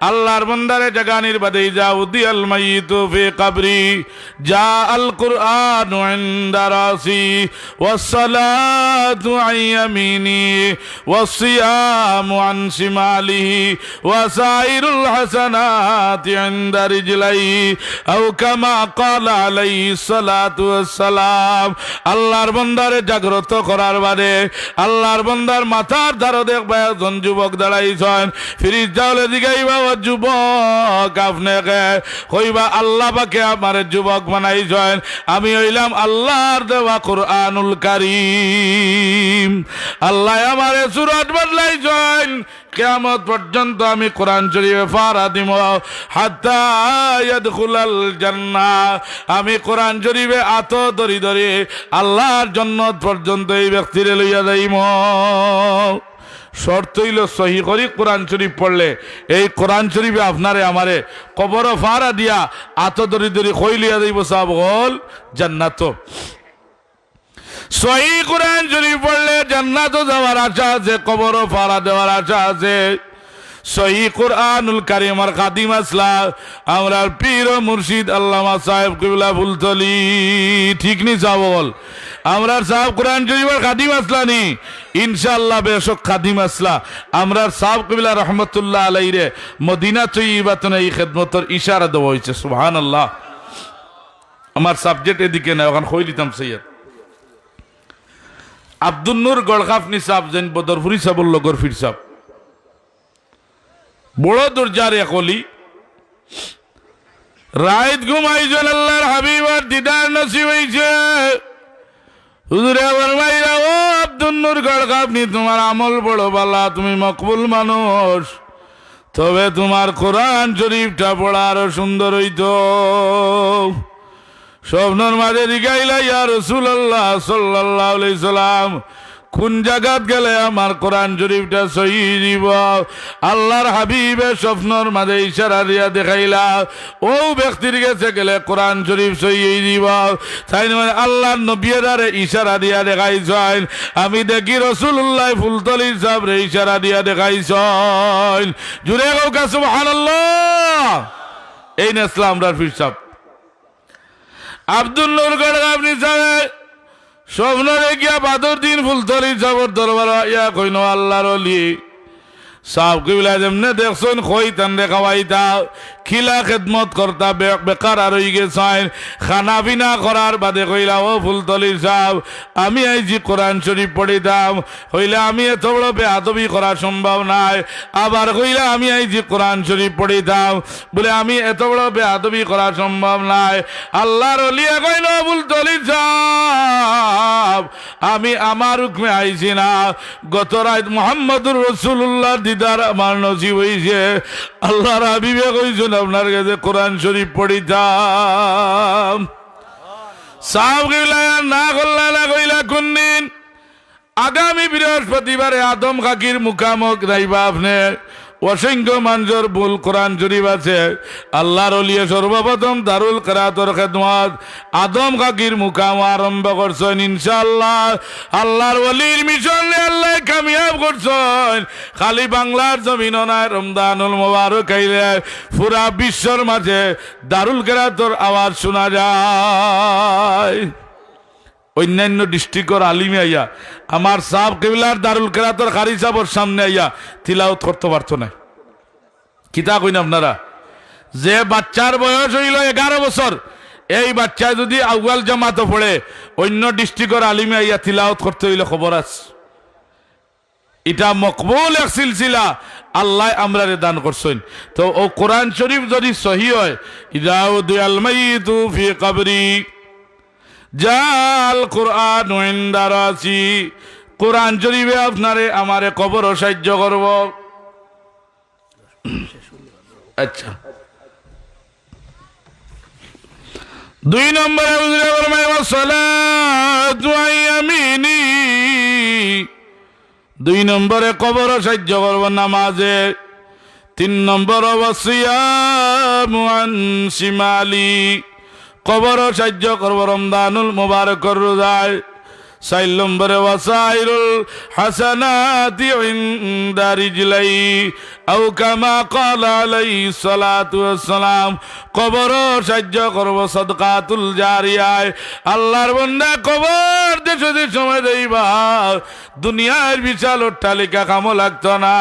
আল্লাহর বান্দারে ডাকানির বাদে যাউদিয়াল মাইয়িতু ফি কবরি জা আল কুরআন ইনদা রাসি ওয়াস সালাতু আন ইয়ামিনি ওয়াস সিয়ামু আন শিমালিহি ওয়া সাইরুল হাসানাতি ইনদা রিজলাইহি আও কামা ক্বালা আলাইহিস সালাতু ওয়াস সালাম। আল্লাহর বান্দারে জাগ্রত করার বাদে আল্লাহর বান্দার মাথা রাস্তার ধারে দেখবা একজন যুবক দাঁড়াইছেন ফিরিজ যাওলে জিগাইবা ও যুবক আপনি কে কইবা আল্লাহ পাকে আমারে যুবক বানাইছেন আমি হইলাম আল্লাহর দেওয়া কুরআনুল কারীম আল্লাহ আমারে সূরত বদলাইছেন কিয়ামত পর্যন্ত আমি কোরআন শরীফে ফারা দিব হাত্তা ইয়াদখুলাল জান্নাহ আমি কোরআন শরীফে আত ধরি ধরি আল্লাহর জান্নাত পর্যন্ত এই ব্যক্তিরে লইয়া যাইম শর্ত হইল সহি করি কোরআন শরীফ পড়লে এই কোরআন শরীফে আপনারে আমারে কবর ফারা দিয়া আত ধরি ধরি কই লিয়া যাইব সাহেব হল জান্নাত সহি কোরআন শরীফ পড়লে জান্নাত যাওয়ার আশা আছে কবর ফারা দেওয়ার আশা আছে সহি কুরআনুল কারীমের খাদিম আসলা আমরা পীর ও মুর্শিদ আল্লামা সাহেব কিবলা ফুলতলি ঠিক নি চাবল আমরা সাহেব কোরআন শরীফের খাদিম আসলানি ইনশাআল্লাহ বেশক খাদিম আসলা আমরা সাহেব কিবলা রহমতুল্লাহ আলাইহি রে মদিনা তৈয়বাতনে এই খিদমতের ইশারা দেওয়া হয়েছে সুবহানাল্লাহ আমার সাবজেক্ট এদিকে না ওখান কই দিতাম সৈয়দ আব্দুল নূর গড়খাফনি সাহেব যেন বদরপুরি সাহেবর লগর ফির সাহেব বড় দরজার একলি রাত ঘুমাইছেন আল্লাহর হাবিবের দিদার নসিব হইছে হুজুরে ফরমাইলা ও আব্দুল নূর গড়খাফনি তোমার আমল বড় ভালো তুমি মকবুল মানুষ তবে তোমার কোরআন শরীফটা পড়া আরো সুন্দর হইতো স্বপ্নের মাঝে জিগাইলা ইয়া রাসূলুল্লাহ সাল্লাল্লাহু আলাইহি সাল্লাম কোন জায়গাত গেলে আমার কোরআন শরীফটা সহি দিব আল্লাহর হাবিবে স্বপ্নের মাঝে ইশারা দিয়া দেখাইলা ও ব্যক্তির কাছে গেলে কোরআন শরীফ সহি দিব তাই মানে আল্লাহর নবীরে ইশারা দিয়া দেখাইছেন আমি দেখি রাসূলুল্লাহ ফুলতলি সাহেবরে ইশারা দিয়া দেখাইছেন জুড়ে গো সুবহানাল্লাহ এই নেসলা আমরা ফির সাহেব আব্দুল নূর গড়খাফনি সাহেব স্বপ্নরে গিয়া বাদর দিন ফুলতলি সাহেবর দরবার ইয়া কইন আল্লাহর ওলি সাহেব কিবলা যেমনে দেখছেন কই তান খাওয়াইতা খিলা খেদমত করতা বেকার আর হয়ে গেছেন খানা পিনা করার বাদে কইলা ও ফুলতলি সাহেব আমি আইজি কোরআন শরীফ পড়িতাম হইলে আমি এত বড় বেয়াদবি করা সম্ভব নাই আবার কইলা আমি আইজি কোরআন শরীফ পড়িতাম বলে আমি এত বড় বেয়াদবি করা সম্ভব নাই আল্লাহর ওলি কইল ফুলতলি সাহেব আমি আমার হুকমে আইছি না গত রাত মুহাম্মদুর রাসূলুল্লাহ দিদার আমার নসিব হইছে আল্লাহর হাবিবে কইছেন আপনার কাছে কোরআন শরীফ পড়িতাম সাহেব কইলা না করলা না কইলা কোনদিন আগামী বৃহস্পতিবারে আদম কাকির মুখামুখ যাইবা আপনি অসংখ্য মানুষের ভুল কোরআন শরীফ আছে আল্লাহর ওলিয়ে সর্বপ্রথম দারুল কিরাআতের খিদমত আদম কাকির মুকাম আরম্ভ করছেন ইনশাআল্লাহ আল্লাহর ওলির মিশনে আল্লাহ কামিয়াব করছেন খালি বাংলার জমিন নয় রমজানুল মুবারক আইলে পুরা বিশ্বর মাঝে দারুল কিরাআতের আওয়াজ শোনা যায় অন্যান্য ডিস্ট্রিক্টর আলিমে আইয়া আমার সাহেব কিবলার দারুল কিরাআতের কারি সাহেবের সামনে আইয়া তিলাওয়াত করতে পারতো না কিতা কইন আপনারা যে বাচ্চার বয়স হইল 11 বছর এই বাচ্চা যদি আউয়াল জামাতে পড়ে অন্য ডিস্ট্রিক্টর আলিমে আইয়া তিলাওয়াত করতে হইলে খবর আছে এটা মকবুল এক সিলসিলা আল্লাহ আমরারে দান করছেন তো ও কোরআন শরীফ যদি সহি হয় ইদাউ দুআল মাইতু ফি কবরি জাল কোরআন ইনদারাসি কোরআন শরীফে আপনারে আমারে কবর সাহায্য করব আচ্ছা 2 নম্বরে হুজুরে ফরমায় সালাতু ইয়ামিনি 2 নম্বরে কবর সাহায্য করব নামাজে 3 নম্বর ওয়াসিয়ামু আন শিমালি কবর সাহায্য করব রমজানুল মুবারকর রোজায় 4 নম্বরে ওয়াসাইরুল হাসানাতি ইনদা রিজলাই আও কামা ক্বালা আলাইহিস সালাতু ওয়াস সালাম কবর সাহায্য করব সাদকাতুল জারিয়ায় আল্লাহর বান্দা কবর দেশে সময় দেইবা দুনিয়ার বিশাল অট্টালিকা কামো লাগতো না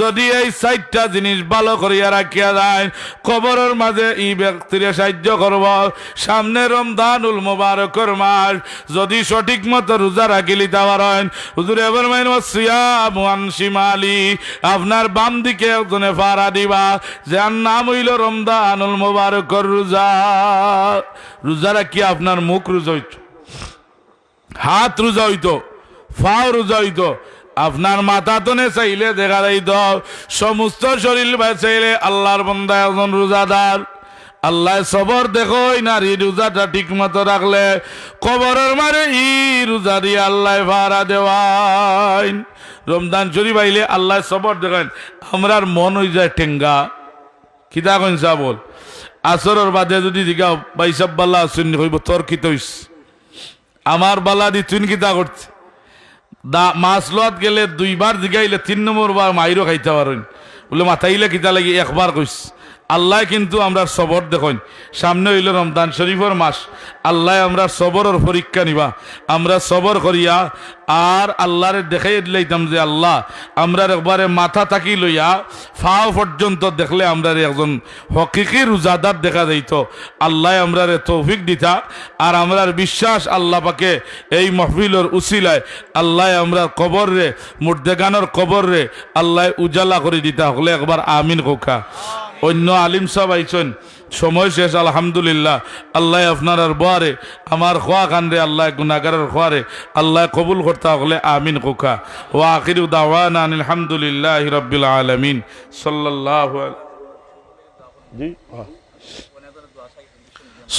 যদি এই 4টা জিনিস ভালো করিয়া রাখিয়া যায় কবরের মাঝে এই ব্যক্তিরে সাহায্য করব সামনে রমজানুল মুবারকর মাস যদি সঠিক মতো মতো রোজা রাখিলি তাওয়ারেন হুজুরে ফরমাইন ওয়াসিয়ামু আন শিমালি আপনার বাম দিকে একজনে ফাড়া দিবা যার নাম হইল রমজানুল মুবারকর রোজা রোজা রাখি আপনার মুখ রোজা হইতো হাত রোজা হইতো ফাও রোজা হইতো আপনার মাথা তনে চাইলে দেখা যাইত সমস্ত শরীর চাইলে আল্লাহর বান্দা একজন রোজাদার আল্লাহ সবর দেখো নারী রোজাটা ঠিক মতো রাখলে কবরের মারে ই রোজা দিয়ে আল্লাহ ভাড়া দেওয়াই রমজান শরীফ আইলে আল্লাহ সবর দেখেন আমরার মন হয়ে যায় ঠেঙ্গা কিতা কইসা বল আসরের বাদে যদি দিঘা বাইসাব বাল্লা আসুন হইব তোর কিত হইস আমার বালা দি তুই কিতা করছে মাছ লোয়াত গেলে 2 বার জিগাইলে 3 নম্বর বার মাইরও খাইতে পারেন বলে মাথাইলে কিতা লাগি একবার কইস আল্লাহ কিন্তু আমরা সবর দেখুন সামনে হইল রমজান শরীফের মাস আল্লাহ আমরা সবরের পরীক্ষা নিবা আমরা সবর করিয়া আর আল্লাহরে দেখাই দিলাইতাম যে আল্লাহ আমরা একবারে মাথা থাকি লইয়া ফাও পর্যন্ত দেখলে আমরা একজন হকিকি রোজাদার দেখা যাইত আল্লাহ আমরারে তৌফিক দিতা আর আমরার বিশ্বাস আল্লাহ পাকে এই মাহফিলের উসিলায় আল্লাহ আমরা কবর রে মুর্দেগানোর কবর রে আল্লাহ উজালা করে দিতা হলে একবার আমিন কোকা অন্য আলিম সাহেব আইছেন সময় শেষ আলহামদুলিল্লাহ আল্লাহ আপনার আর বারে আমার খোয়া কান্দে আল্লাহ গুনাহগারের খোয়ারে আল্লাহ কবুল করতে হলে আমিন কোকা ওয়া আখিরু দাওয়ানা আলহামদুলিল্লাহি রাব্বিল আলামিন সাল্লাল্লাহু জি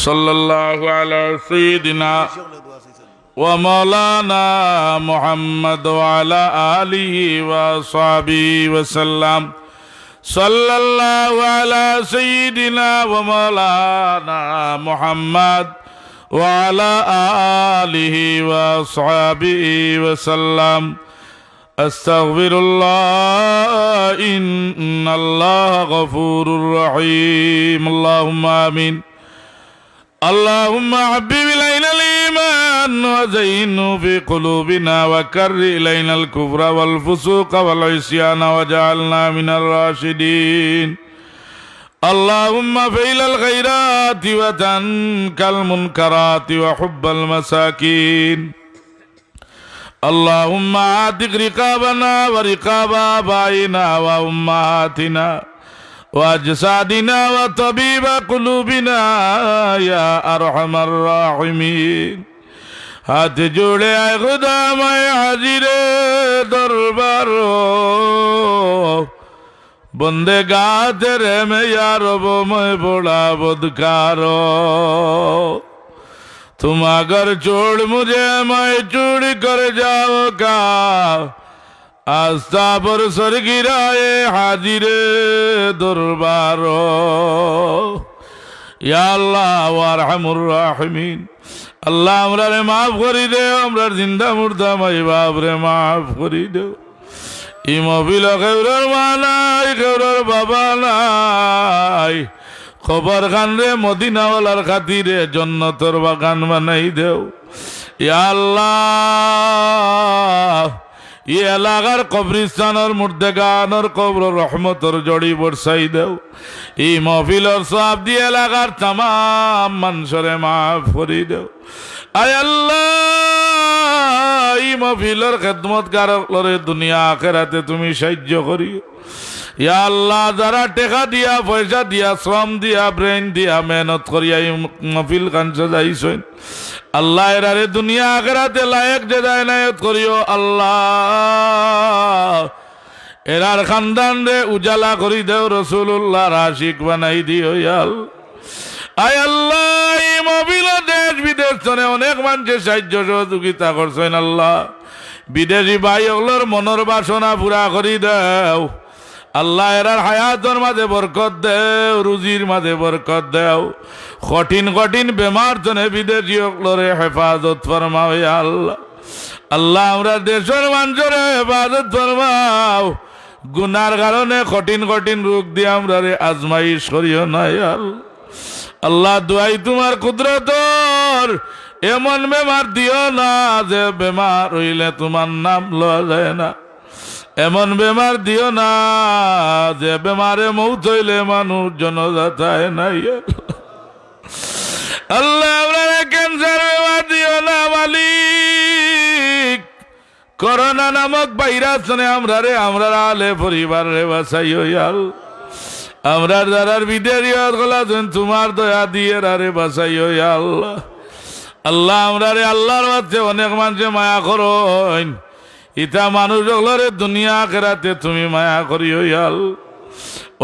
সাল্লাল্লাহু আলা সাইয়্যিদিনা ওয়া মাওলানা মুহাম্মদ ওয়া আলা আলিহি ওয়া সাহবিহি ওয়া সাল্লাম সাল্লাল্লাহু আলা সাইয়্যিদিনা ওয়া মাওলানা মুহাম্মদ ওয়া আলা আলিহি ওয়া সাহবিহি ওয়া সাল্লাম আস্তাগফিরুল্লাহ ইন্নাল্লাহা গফুরুর রহিম আল্লাহুম্মা আমিন اللهم حبب إلينا الإيمان وزينه في قلوبنا وكره إلينا الكفر والفسوق والعصيان وجعلنا من الراشدين اللهم فعل الخيرات وترك المنكرات وحب المساكين اللهم اعتق رقابنا ورقاب آبائنا وأمهاتنا وأجسادنا وطبيب قلوبنا يا أرحم الراحمين हाथ जोड़े आए खुदा मैं हाजिर दरबारो बंदे गा तेरे में यार वो मैं बड़ा बदकारो तुम अगर छोड़ मुझे मैं चूड़ी कर जाओगा आस्था पर सर गिराए हाजिरे दरबारो या अल्लाह वारहमुर राहिमीन अल्लाह हमरा रे माफ करी दे हमरा जिंदा मुर्दा माई बाप रे माफ करी दे इ महफिल खैरर मानाई खैरर बाबा নাই खबर खान रे मदीना वालार खातिरे जन्नतर बागान बानाई देओ या अल्लाह ये एलाकार कब्रिस्तानर मुर्देगानर कब्र रहमतर जड़ी बरसाई देव ई महफिलर सब दिए एलाकार तमाम मानसरे माफ करी देव आय अल्लाह ई महफिलर खिदमतगाररे दुनिया आखिराते तुमी साहाय्य करियो या अल्लाह जरा टेका दिया पैसा दिया श्रम दिया ब्रेन दिया मेहनत करिया ई महफिल कान सजाइछेन अल्लाह एरारे दुनिया आखिराते लायक जजाय नायत करियो अल्लाह एरार खानदान रे उजाला करी देव रसूलुल्लाह आशिक बनाई दियो या आय अल्लाह ई महफिल देश विदेश तने अनेक मानसे साहाय्य सहयोगिता करछेन अल्लाह विदेशी भाई ओगलोर मनर बासना पूरा करी देव अल्लाह एरार हायातर माঝে बरकत देव रुजिर माঝে बरकत देव कठिन कठिन बेमार तने विदेशी ओगलोरे हेफाजत फरमाओ या अल्लाह अल्लाह हमरा देशर मानसरे हेफाजत फरमाओ गुनार कारणे कठिन कठिन रोग दिए हमरा रे आजमाइश करियो ना या अल्लाह दुआई तुम्हार कुदरतर एमन बेमार दियो ना जे बेमार हইলে তোমার নাম লওয়া যায় না এমন বেমার দিও না যে বেমারে মৌত হইলে মানুষ জনজাতায় নাই আল্লাহ আমরা ক্যান্সার বেমার দিও না মালিক করোনা নামক ভাইরাস আমরা আলে পরিবার রে বাঁচাইও আল্লাহ। আমরা যারার বিদেরিয়ত গলা তোমার দয়া দিয়ে রে বাঁচাইও আল্লাহ। আল্লাহ আমরা আল্লাহর মাঝে অনেক মানুষে মায়া করেন, ইটা মানুষ হলরে দুনিয়া কেরাতে তুমি মায়া করিও আল্লাহ।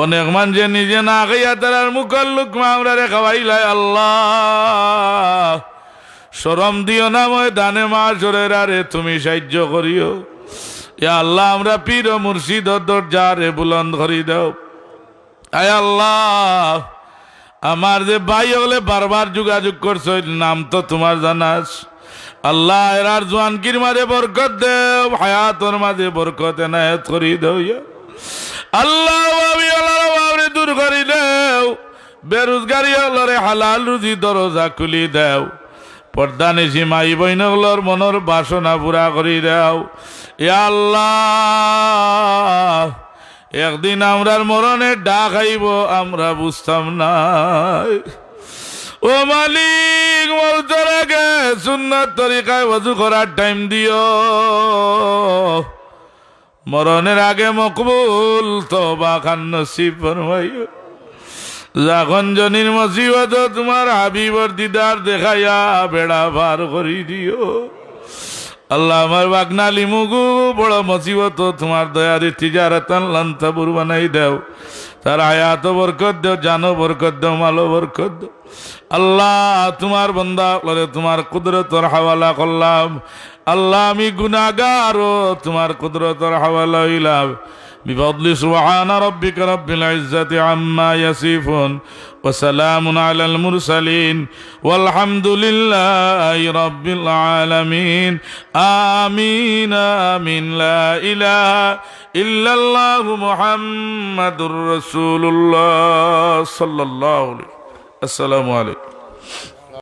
অনেক মানুষে নিজে না খাইয়া তার মুখের লুকমা আমরা খাওয়াইলাই আল্লাহ। শরম দিও না ময়দানে মাশরের রে তুমি সাহায্য করিও ইয়া আল্লাহ। আমরা পীর ও মুর্শিদ দরজা রে বুলন্দ করি দাও আয় আল্লাহ। আমার যে ভাই হলে বারবার যোগাযোগ করছো, নাম তো তোমার জানাস আল্লাহ। এরার জোয়ানকির মাঝে বরকত দেও, হায়াতর মাঝে বরকত এনায়েত করি দেও আল্লাহ। বাবরে দূর করি দেও, বেরোজগারি হলরে হালাল রুজি দরজা খুলি দেও, পর্দা নিশি মাই বইনগুলোর মনের বাসনা পুরা করি দাও ইয়া আল্লাহ। একদিন আমরার মরণের ডাক আইব আমরা বুঝতাম না। ও মালিক, মরতে আগে সুন্নাত তরিকায় ওযু করার টাইম দিও, মরণের আগে মকবুল তওবা খান নসিব ফরমাইও। যখন জনির মুসিবত তোমার হাবিবর দিদার দেখাইয়া বেড়া পার করি দিও আল্লাহ। আমার বাগনা লিমুগু বড় মুসিবত তোমার দয়ারে তিজারাতান লান্তাবুর বানাই দাও, তার আয়াত বরকত দেও, জানো বরকত দেও, মালো বরকত দেও আল্লাহ। তোমার বান্দা বলে তোমার কুদরতর হাওয়ালা করলাম আল্লাহ। আমি গুনাহগার ও তোমার কুদরতর হাওয়ালা হইলাম। بفضل سبحان ربك رب العزة عما يصفون وسلام على المرسلين والحمد لله رب العالمين آمين آمين لا إله إلا الله محمد رسول الله صلى الله عليه وسلم. السلام عليكم.